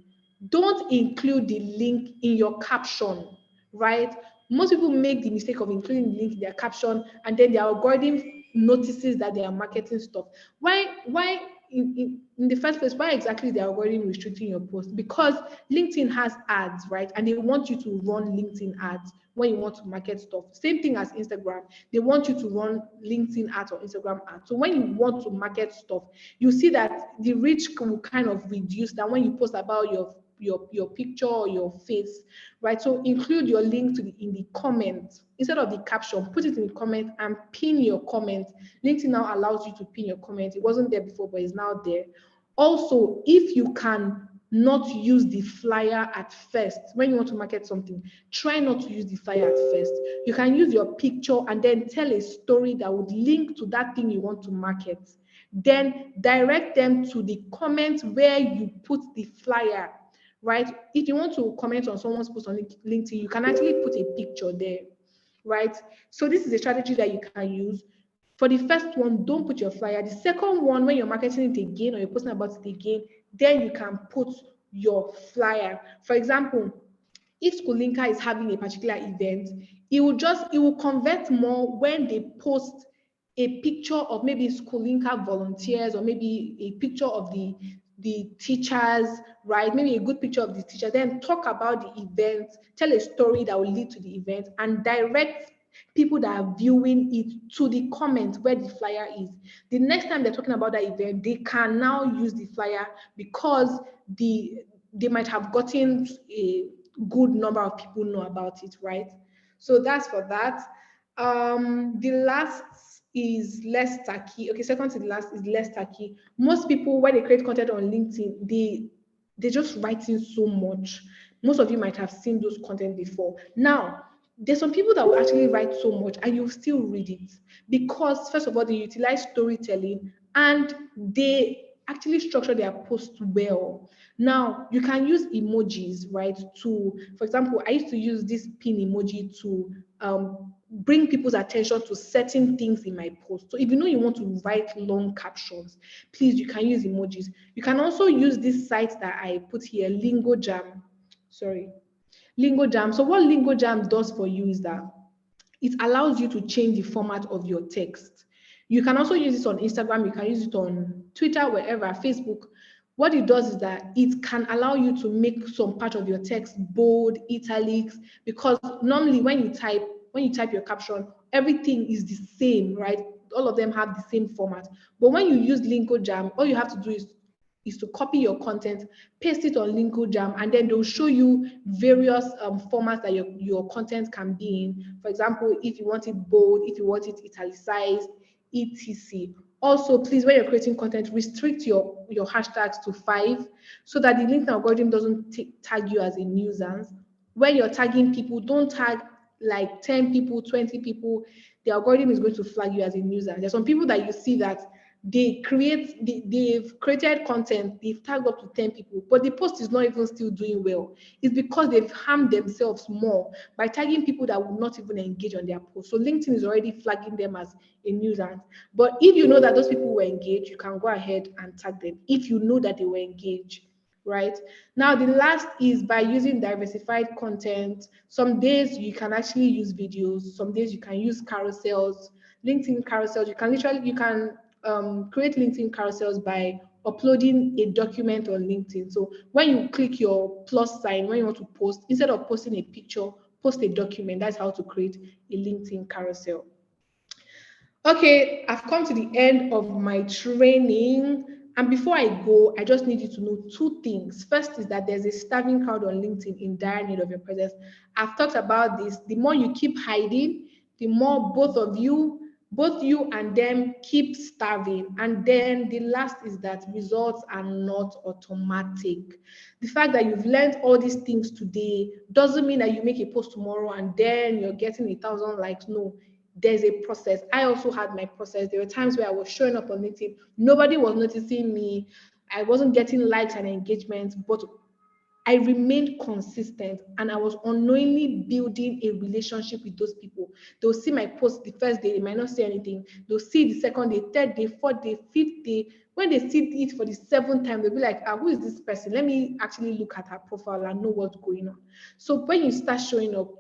[SPEAKER 3] don't include the link in your caption, right? Most people make the mistake of including the link in their caption, and then the algorithm notices that they are marketing stuff. Why in the first place, why exactly is the algorithm restricting your post? Because LinkedIn has ads, right? And they want you to run LinkedIn ads when you want to market stuff. Same thing as Instagram. They want you to run LinkedIn ads or Instagram ads. So when you want to market stuff, you see that the reach will kind of reduce than when you post about your picture or your face, right? So include your link in the comment instead of the caption. Put it in the comment and pin your comment. LinkedIn now allows you to pin your comment. It wasn't there before, but it's now there. Also, if you can not use the flyer at first when you want to market something, try not to use the flyer at first. You can use your picture and then tell a story that would link to that thing you want to market. Then direct them to the comment where you put the flyer, right? If you want to comment on someone's post on LinkedIn, you can actually put a picture there, right? So this is a strategy that you can use. For the first one, don't put your flyer. The second one, when you're marketing it again or you're posting about it again, then you can put your flyer. For example, if Schoolinka is having a particular event, it will convert more when they post a picture of maybe Schoolinka volunteers or maybe a picture of the teachers, right? Maybe a good picture of the teacher, then talk about the event, tell a story that will lead to the event, and direct people that are viewing it to the comment where the flyer is. The next time they're talking about that event, they can now use the flyer because they might have gotten a good number of people know about it, right? So that's for that. The last is less tacky. Okay, second to the last is less tacky. Most people, when they create content on LinkedIn, they just writing so much. Most of you might have seen those content before. Now, there's some people that will actually write so much and you still read it because, first of all, they utilize storytelling and they actually structure their posts well. Now, you can use emojis, right? For example, I used to use this pin emoji to bring people's attention to certain things in my post. So if you know you want to write long captions, please, you can use emojis. You can also use this site that I put here, Lingo Jam. Lingo Jam. So what Lingo Jam does for you is that it allows you to change the format of your text. You can also use it on Instagram, you can use it on Twitter, wherever, Facebook. What it does is that it can allow you to make some part of your text bold, italics, because normally when you type your caption, everything is the same, right? All of them have the same format. But when you use Lingo Jam, all you have to do is is to copy your content, paste it on LinkedIn, and then they'll show you various formats that your content can be in. For example, if you want it bold, if you want it italicized, etc. Also, please, when you're creating content, restrict your hashtags to 5 so that the LinkedIn algorithm doesn't tag you as a nuisance. When you're tagging people, don't tag like 10 people, 20 people. The algorithm is going to flag you as a nuisance. There's some people that you see that they've created content, they've tagged up to 10 people, but the post is not even still doing well. It's because they've harmed themselves more by tagging people that will not even engage on their post. So LinkedIn is already flagging them as a nuisance. But if you know that those people were engaged, you can go ahead and tag them if you know that they were engaged. Right now, the last is by using diversified content. Some days you can actually use videos, some days you can use carousels, LinkedIn carousels. You can create LinkedIn carousels by uploading a document on LinkedIn. So when you click your plus sign, when you want to post, instead of posting a picture, post a document. That's how to create a LinkedIn carousel. Okay, I've come to the end of my training. And before I go, I just need you to know 2 things. First is that there's a starving crowd on LinkedIn in dire need of your presence. I've talked about this. The more you keep hiding, the more both you and them keep starving. And then the last is that results are not automatic. The fact that you've learned all these things today doesn't mean that you make a post tomorrow and then you're getting 1,000 likes. No, there's a process. I also had my process. There were times where I was showing up on LinkedIn, nobody was noticing me, I wasn't getting likes and engagements, but I remained consistent and I was unknowingly building a relationship with those people. They'll see my post the first day, they might not say anything. They'll see the second day, third day, fourth day, fifth day. When they see it for the 7th time, they'll be like, who is this person? Let me actually look at her profile and know what's going on. So when you start showing up,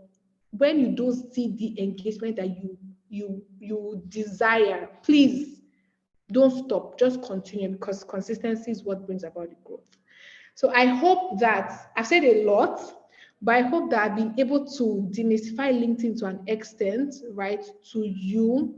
[SPEAKER 3] when you don't see the engagement that you desire, please don't stop. Just continue, because consistency is what brings about the growth. So I hope that I've said a lot, but I hope that I've been able to demystify LinkedIn to an extent, right, to you.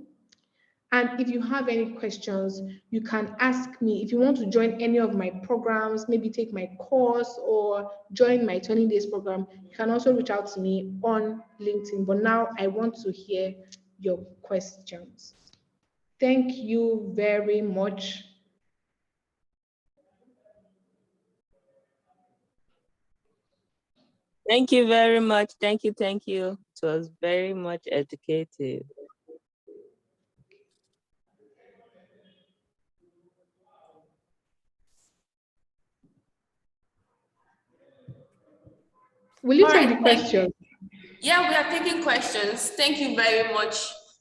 [SPEAKER 3] And if you have any questions, you can ask me. If you want to join any of my programs, maybe take my course or join my 20 days program, you can also reach out to me on LinkedIn. But now I want to hear your questions. Thank you very much.
[SPEAKER 4] Thank you very much. Thank you. Thank you. It was very much educative.
[SPEAKER 3] Will you
[SPEAKER 2] All
[SPEAKER 3] take
[SPEAKER 2] right,
[SPEAKER 3] the question?
[SPEAKER 2] Yeah, we are taking questions. Thank you very much,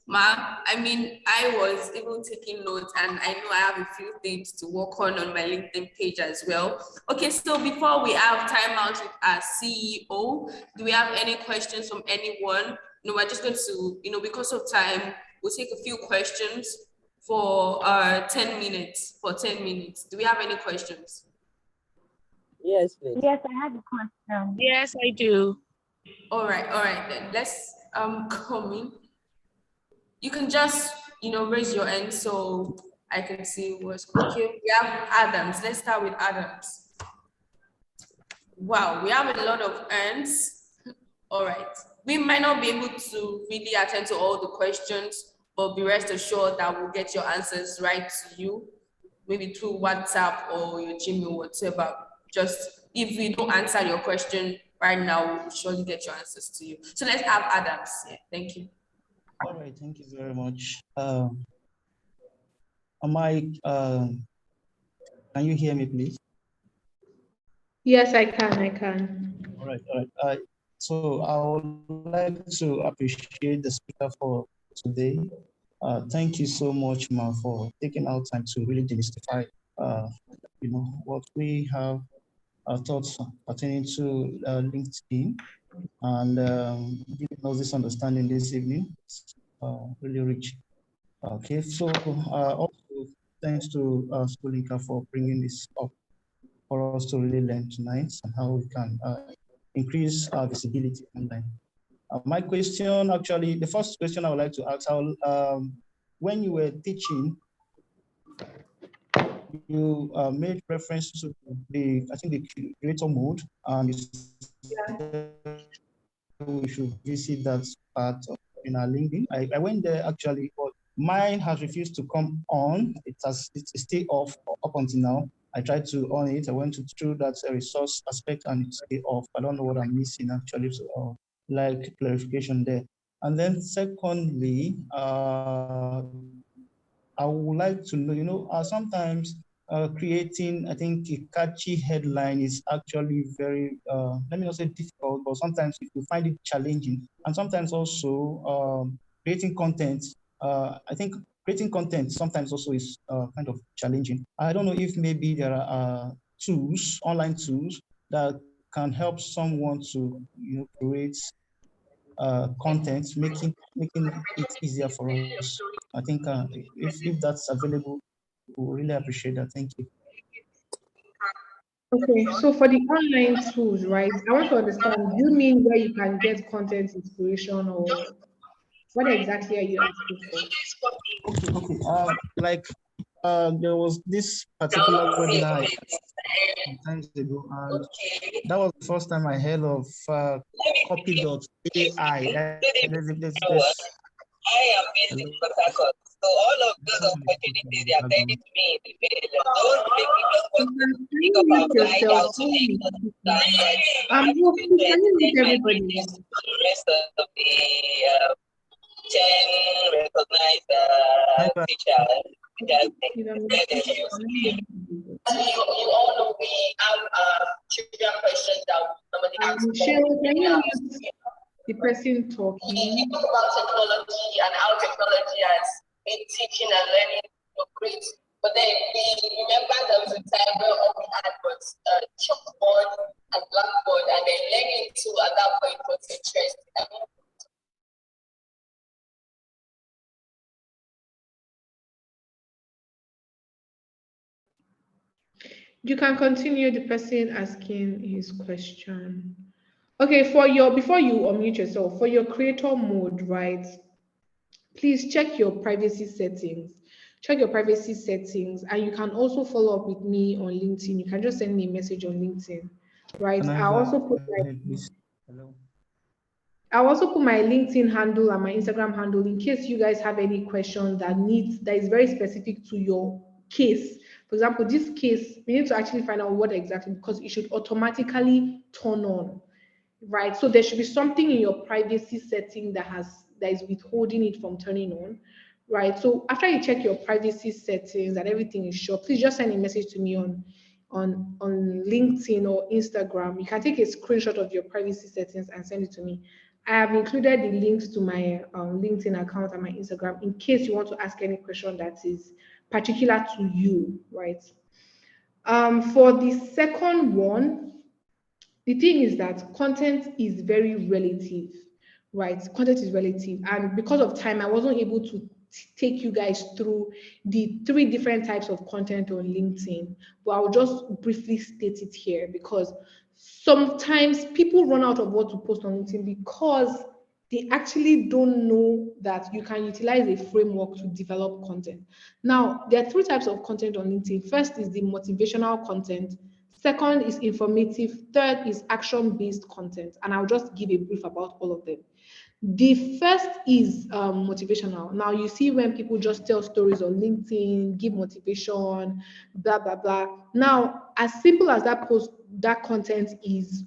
[SPEAKER 2] Ma. I mean, I was even taking notes, and I know I have a few things to work on my LinkedIn page as well. Okay, so before we have time out with our CEO, do we have any questions from anyone? No, we're just going to, because of time, we'll take a few questions for 10 minutes. For 10 minutes. Do we have any questions?
[SPEAKER 4] Yes, please.
[SPEAKER 5] Yes, I have a question.
[SPEAKER 1] Yes, I do.
[SPEAKER 2] All right then. Let's come in. You can just raise your hand so I can see what's okay. We have Adams. Let's start with Adams. Wow, we have a lot of hands. All right. We might not be able to really attend to all the questions, but be rest assured that we'll get your answers right to you, maybe through WhatsApp or your Gmail, whatever. Just if we don't answer your question right now, we'll surely get your answers to you. So let's have Adams. Yeah, thank you.
[SPEAKER 6] All right, thank you very much. Can you hear me, please?
[SPEAKER 3] Yes, I can.
[SPEAKER 6] All right. So I would like to appreciate the speaker for today. Thank you so much, Ma, for taking out time to really demystify, what we have thoughts pertaining to LinkedIn and giving us this understanding this evening. Really rich. Okay, so also thanks to Schoolinka for bringing this up for us to really learn tonight and how we can increase our visibility online. My question, actually, the first question I would like to ask, when you were teaching, you made reference to I think the creator mode, and you said we should visit that part in our LinkedIn. I went there actually, but mine has refused to come on. It's still off up until now. I tried to on it. I went through that resource aspect and it's still off. I don't know what I'm missing actually. So like clarification there. And then secondly, I would like to know, sometimes creating, I think, a catchy headline is actually very, let me not say difficult, but sometimes you find it challenging. And sometimes also creating content, I think creating content sometimes also is kind of challenging. I don't know if maybe there are tools, online tools, that can help someone to, create content, making it easier for us. I think if that's available, we really appreciate that. Thank you.
[SPEAKER 3] Okay, so for the online tools, right? I want to understand, do you mean where you can get content inspiration, or what exactly are you asking for?
[SPEAKER 6] Okay. Like there was this particular webinar some times ago, and that was the first time I heard of copy.ai.
[SPEAKER 5] I am based in Port Harcourt, so all of those opportunities they are sending to me in the mail. Those make me just want to pick up and fly down to
[SPEAKER 3] Can you meet everybody?
[SPEAKER 5] the rest of the 10 recognized teachers.
[SPEAKER 3] You know,
[SPEAKER 5] You all know we have trivia questions that we normally ask.
[SPEAKER 3] Michelle, can you mute the person talking?
[SPEAKER 5] We talk about technology and how technology has made teaching and learning great. But then we remember there was a time where all we had was chalkboard and blackboard, and then learning too at that point was interesting. I mean,
[SPEAKER 3] You can continue the person asking his question. Okay, before you unmute yourself, for your creator mode, right? Please check your privacy settings. Check your privacy settings, and you can also follow up with me on LinkedIn. You can just send me a message on LinkedIn, right?
[SPEAKER 6] Can I
[SPEAKER 3] I'll
[SPEAKER 6] go
[SPEAKER 3] also put
[SPEAKER 6] ahead, please? Hello.
[SPEAKER 3] I'll also put my LinkedIn handle and my Instagram handle in case you guys have any question that is very specific to your case. For example, this case, we need to actually find out what exactly, because it should automatically turn on, right? So there should be something in your privacy setting that is withholding it from turning on, right? So after you check your privacy settings and everything is sure, please just send a message to me on LinkedIn or Instagram. You can take a screenshot of your privacy settings and send it to me. I have included the links to my LinkedIn account and my Instagram in case you want to ask any question that is particular to you, right? For the second one, the thing is that content is very relative, right? Content is relative. And because of time, I wasn't able to take you guys through the 3 different types of content on LinkedIn, but I'll just briefly state it here because sometimes people run out of what to post on LinkedIn because they actually don't know that you can utilize a framework to develop content. Now, there are 3 types of content on LinkedIn. First is the motivational content. Second is informative. Third is action-based content. And I'll just give a brief about all of them. The first is motivational. Now, you see when people just tell stories on LinkedIn, give motivation, blah, blah, blah. Now, as simple as that content is,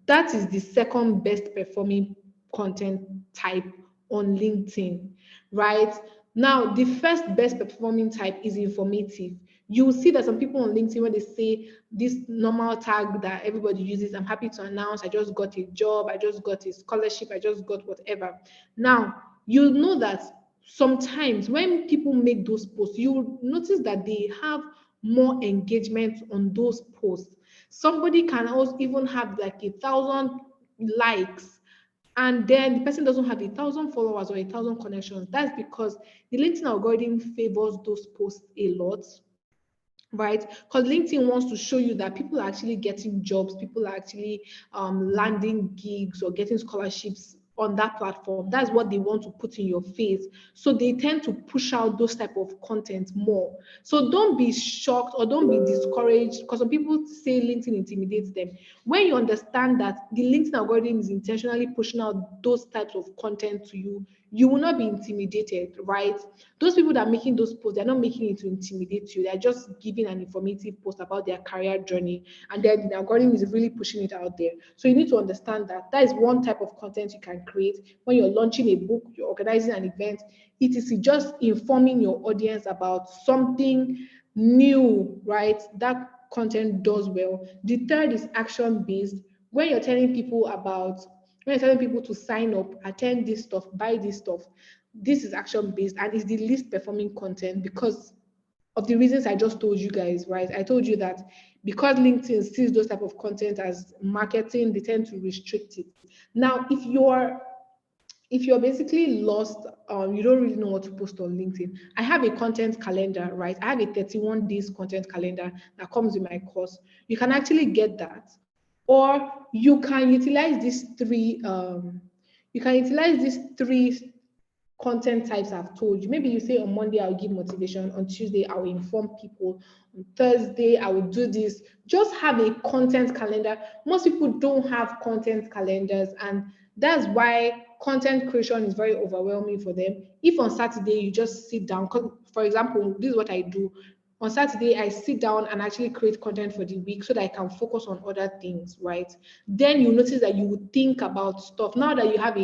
[SPEAKER 3] that is the second best performing content type on LinkedIn, right? Now, the first best performing type is informative. You will see that some people on LinkedIn, when they say this normal tag that everybody uses, I'm happy to announce I just got a job, I just got a scholarship, I just got whatever. Now, you'll know that sometimes when people make those posts, you'll notice that they have more engagement on those posts. Somebody can also even have like 1,000 likes, and then the person doesn't have 1,000 followers or 1,000 connections. That's because the LinkedIn algorithm favors those posts a lot, right? Because LinkedIn wants to show you that people are actually getting jobs, people are actually landing gigs or getting scholarships on that platform. That's what they want to put in your face. So they tend to push out those type of content more. So don't be shocked or don't be discouraged because some people say LinkedIn intimidates them. When you understand that the LinkedIn algorithm is intentionally pushing out those types of content to you, you will not be intimidated, right? Those people that are making those posts, they're not making it to intimidate you. They're just giving an informative post about their career journey, and then the algorithm is really pushing it out there. So you need to understand that that is one type of content you can create when you're launching a book, you're organizing an event. It is just informing your audience about something new, right? That content does well. The third is action based. When you're telling people about when you're telling people to sign up, attend this stuff, buy this stuff, this is action based and is the least performing content because of the reasons I just told you guys, right? I told you that because LinkedIn sees those type of content as marketing, they tend to restrict it. Now, if you're basically lost, you don't really know what to post on LinkedIn. I have a content calendar, right? I have a 31 days content calendar that comes with my course. You can actually get that, or you can utilize these three. You can utilize these three content types I've told you. Maybe you say on Monday I'll give motivation, on Tuesday I will inform people, on Thursday I will do this. Just have a content calendar. Most people don't have content calendars, and that's why content creation is very overwhelming for them. If on Saturday you just sit down, for example, this is what I do. On Saturday, I sit down and actually create content for the week so that I can focus on other things, right? Then you notice that you would think about stuff. Now that you have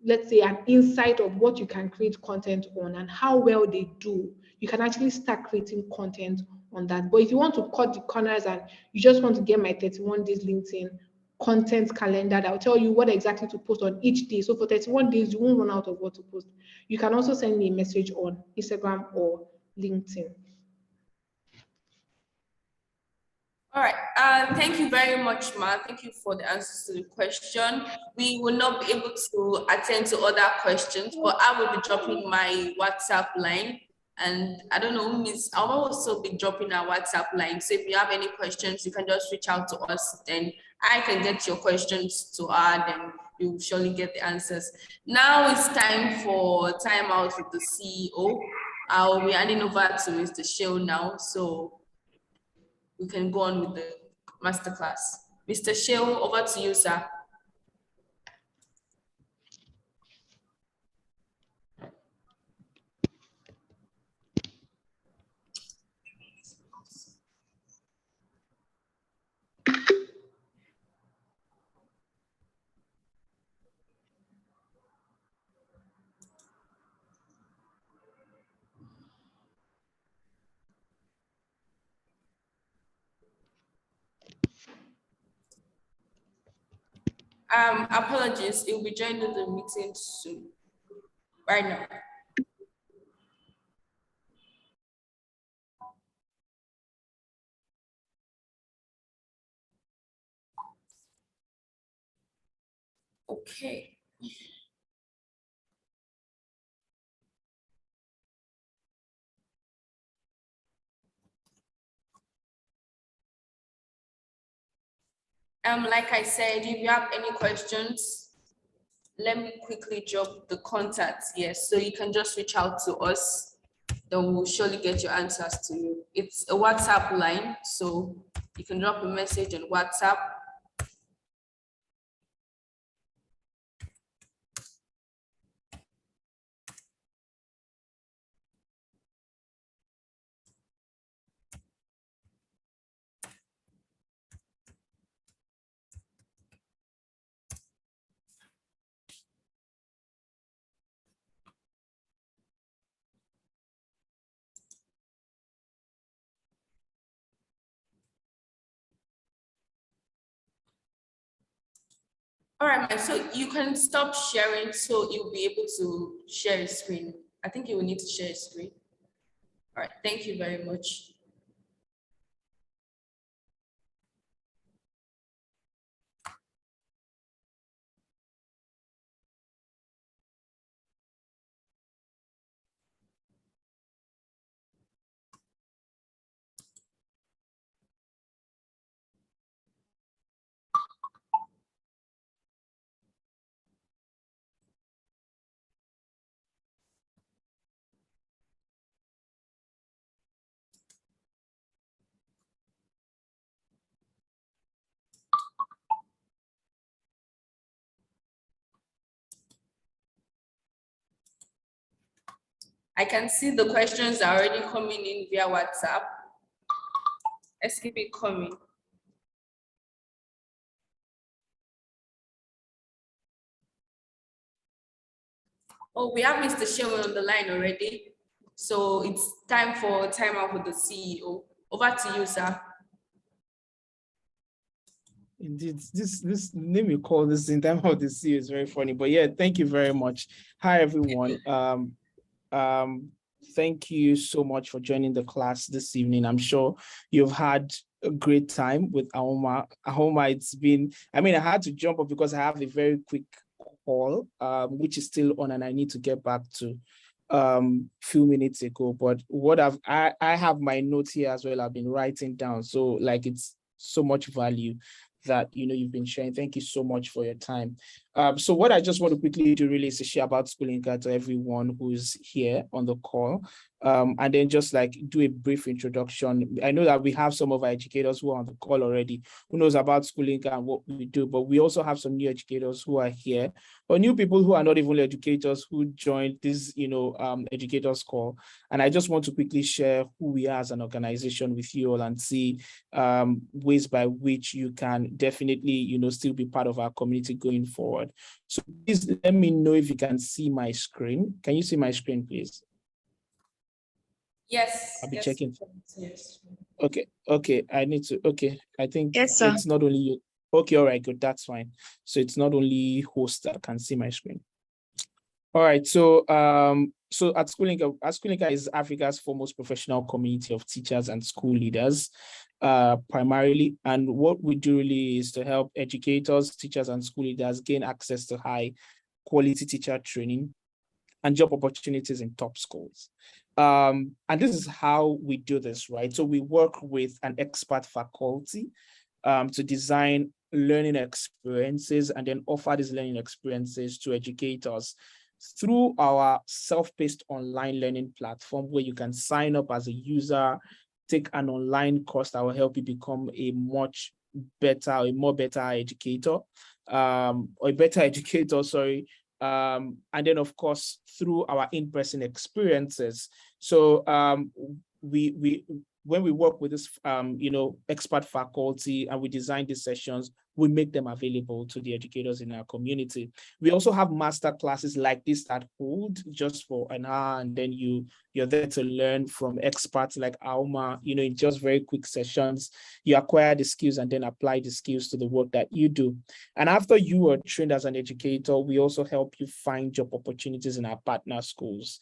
[SPEAKER 3] let's say, an insight of what you can create content on and how well they do, you can actually start creating content on that. But if you want to cut the corners and you just want to get my 31 days LinkedIn content calendar that will tell you what exactly to post on each day. So for 31 days, you won't run out of what to post. You can also send me a message on Instagram or LinkedIn.
[SPEAKER 2] All right. Thank you very much, Ma. Thank you for the answers to the question. We will not be able to attend to other questions, but I will be dropping my WhatsApp line. And I don't know, Miss, I'll also be dropping our WhatsApp line. So if you have any questions, you can just reach out to us. Then I can get your questions to her, then you'll surely get the answers. Now it's time for timeout with the CEO. I'll be handing over to Mr. Sheo now. So we can go on with the masterclass. Mr. Sheo, over to you, sir. Apologies, you'll be joining the meeting soon. Right now. Okay. Like I said, if you have any questions, let me quickly drop the contacts here. So you can just reach out to us, then we'll surely get your answers to you. It's a WhatsApp line, so you can drop a message on WhatsApp. All right, Mike, so you can stop sharing so you'll be able to share a screen. I think you will need to share a screen. All right, thank you very much. I can see the questions are already coming in via WhatsApp. Let's keep it coming. Oh, we have Mr. Sherman on the line already. So it's time for time out with the CEO. Over to you, sir.
[SPEAKER 1] Indeed, this name you call this in time of the CEO is very funny. But yeah, thank you very much. Hi everyone. Thank you so much for joining the class this evening. I'm sure you've had a great time with Haoma. Haoma, it's been, I had to jump up because I have a very quick call, which is still on and I need to get back to few minutes ago. But what I have my notes here as well. I've been writing down. So like it's so much value that you've been sharing. Thank you so much for your time. So what I just want to quickly do really is to share about Schoolinka to everyone who's here on the call. And then just like do a brief introduction. I know that we have some of our educators who are on the call already, who knows about Schoolinka and what we do, but we also have some new educators who are here, or new people who are not even educators who joined this, educators call. And I just want to quickly share who we are as an organization with you all and see ways by which you can definitely, still be part of our community going forward. So please let me know if you can see my screen. Can you see my screen, please?
[SPEAKER 2] Yes.
[SPEAKER 1] I'll be
[SPEAKER 2] yes,
[SPEAKER 1] checking.
[SPEAKER 2] Yes.
[SPEAKER 1] Okay. I need to, I think
[SPEAKER 7] Yes, sir.
[SPEAKER 1] it's not only you. Okay, all right, good, that's fine. So it's not only host that can see my screen. All right, so at Schoolinka is Africa's foremost professional community of teachers and school leaders, primarily. And what we do really is to help educators, teachers, and school leaders gain access to high quality teacher training and job opportunities in top schools. And this is how we do this, right? So we work with an expert faculty to design learning experiences and then offer these learning experiences to educators through our self-paced online learning platform, where you can sign up as a user, take an online course that will help you become a more better educator, or a better educator, sorry. And then of course, through our in-person experiences. So when we work with this, expert faculty and we design these sessions, we make them available to the educators in our community. We also have master classes like this that hold just for an hour, and then you're there to learn from experts like Haoma, in just very quick sessions. You acquire the skills and then apply the skills to the work that you do. And after you are trained as an educator, we also help you find job opportunities in our partner schools,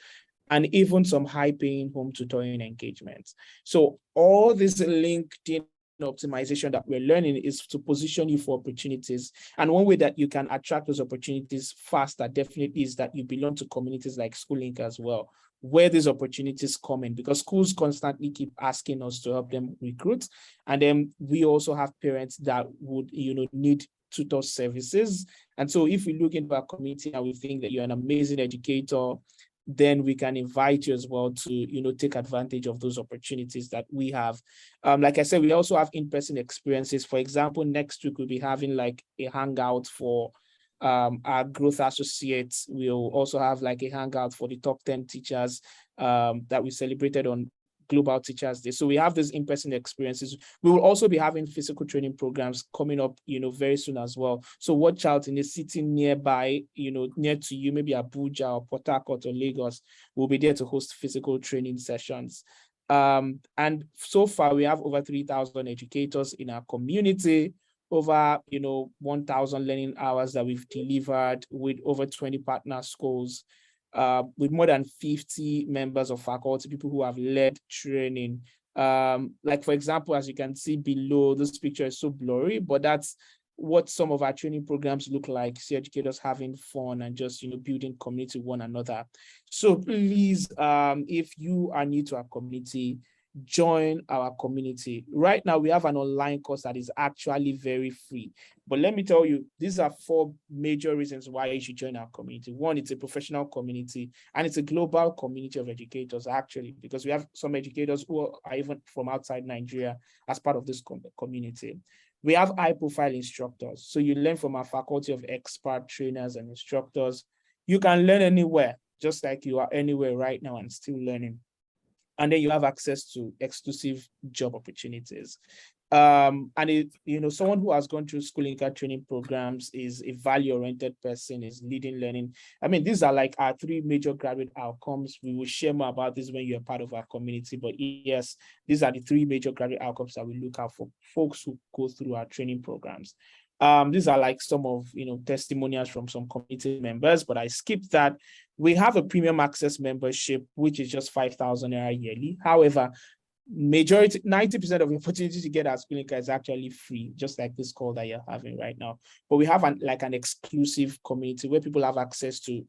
[SPEAKER 1] and even some high-paying home tutoring engagements. So all this LinkedIn optimization that we're learning is to position you for opportunities. And one way that you can attract those opportunities faster definitely is that you belong to communities like Schoolinka as well, where these opportunities come in, because schools constantly keep asking us to help them recruit. And then we also have parents that would, need tutor services. And so if we look into our community and we think that you're an amazing educator, then we can invite you as well to, take advantage of those opportunities that we have. Like I said, we also have in-person experiences. For example, next week we'll be having like a hangout for our growth associates. We'll also have like a hangout for the top 10 teachers that we celebrated on Global Teachers Day. So we have these in-person experiences. We will also be having physical training programs coming up, very soon as well. So watch out in a city nearby, near to you, maybe Abuja or Port Harcourt or Lagos. We'll be there to host physical training sessions. And so far we have over 3,000 educators in our community, over 1,000 learning hours that we've delivered with over 20 partner schools. With more than 50 members of faculty, people who have led training. Like for example, as you can see below, this picture is so blurry, but that's what some of our training programs look like. See educators having fun and just, building community with one another. So please, if you are new to our community, join our community. Right now, we have an online course that is actually very free. But let me tell you, these are 4 major reasons why you should join our community. One, it's a professional community, and it's a global community of educators, actually, because we have some educators who are even from outside Nigeria as part of this community. We have high-profile instructors. So you learn from our faculty of expert trainers and instructors. You can learn anywhere. just like you are anywhere right now and still learning. And then you have access to exclusive job opportunities. And someone who has gone through Schoolinka training programs, is a value-oriented person, is leading learning. I mean, these are like our 3 major graduate outcomes. We will share more about this when you're part of our community. But yes, these are the 3 major graduate outcomes that we look out for folks who go through our training programs. These are like some of testimonials from some community members, but I skipped that. We have a premium access membership, which is just 5,000 naira yearly. However, 90% of the opportunity to get at Schoolinka is actually free, just like this call that you're having right now. But we have an exclusive community where people have access to,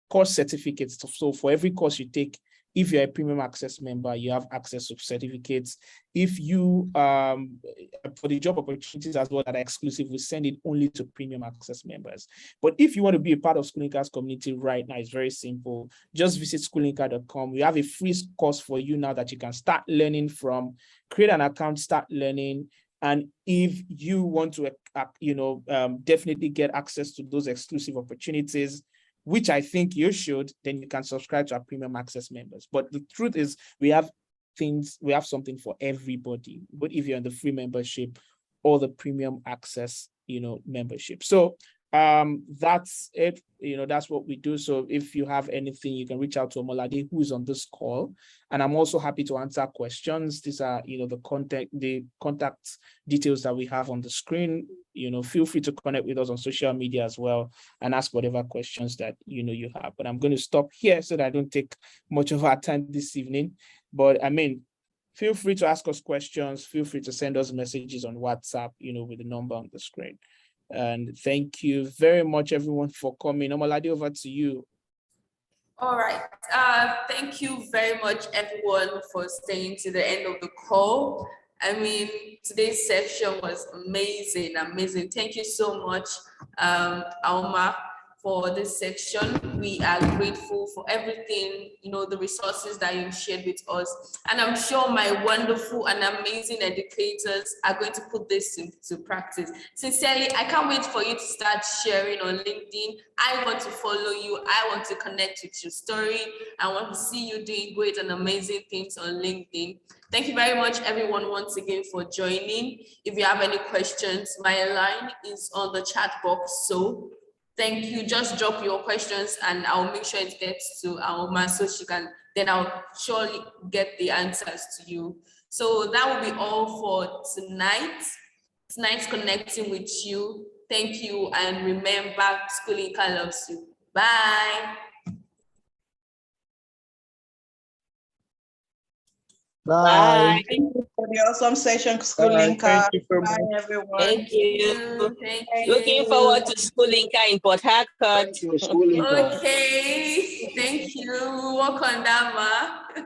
[SPEAKER 1] course certificates. So for every course you take, if you're a premium access member, you have access to certificates. If you, for the job opportunities as well that are exclusive, we send it only to premium access members. But if you want to be a part of Schoolinka's community right now, it's very simple. Just visit schoolinka.com. We have a free course for you now that you can start learning from. Create an account, start learning. And if you want to, definitely get access to those exclusive opportunities, which I think you should, then you can subscribe to our premium access members. But the truth is, we have something for everybody, but if you're in the free membership or the premium access, membership. So that's it. That's what we do. So if you have anything, you can reach out to Omolade, who is on this call, and I'm also happy to answer questions. These are, the contact details that we have on the screen. Feel free to connect with us on social media as well and ask whatever questions that you have. But I'm going to stop here so that I don't take much of our time this evening. But I mean, feel free to ask us questions. Feel free to send us messages on WhatsApp, with the number on the screen. And thank you very much, everyone, for coming. Omolade, over to you.
[SPEAKER 2] All right. Thank you very much, everyone, for staying to the end of the call. I mean, today's session was amazing. Thank you so much, Haoma, for this section. We are grateful for everything, the resources that you shared with us. And I'm sure my wonderful and amazing educators are going to put this into practice. Sincerely, I can't wait for you to start sharing on LinkedIn. I want to follow you. I want to connect with your story. I want to see you doing great and amazing things on LinkedIn. Thank you very much, everyone, once again for joining. If you have any questions, my line is on the chat box. So thank you. Just drop your questions and I'll make sure it gets to Haoma so she can, then I'll surely get the answers to you. So that will be all for tonight. Tonight's connecting with you. Thank you. And remember, Schoolinka loves you. Bye.
[SPEAKER 7] Bye. Thank you for the awesome session, Schoolinka.
[SPEAKER 6] Bye,
[SPEAKER 7] everyone.
[SPEAKER 4] Thank you.
[SPEAKER 2] Thank you.
[SPEAKER 4] Looking forward to Schoolinka in Port Harcourt.
[SPEAKER 6] Schoolinka.
[SPEAKER 2] Okay. Thank you. Work on that, Ma.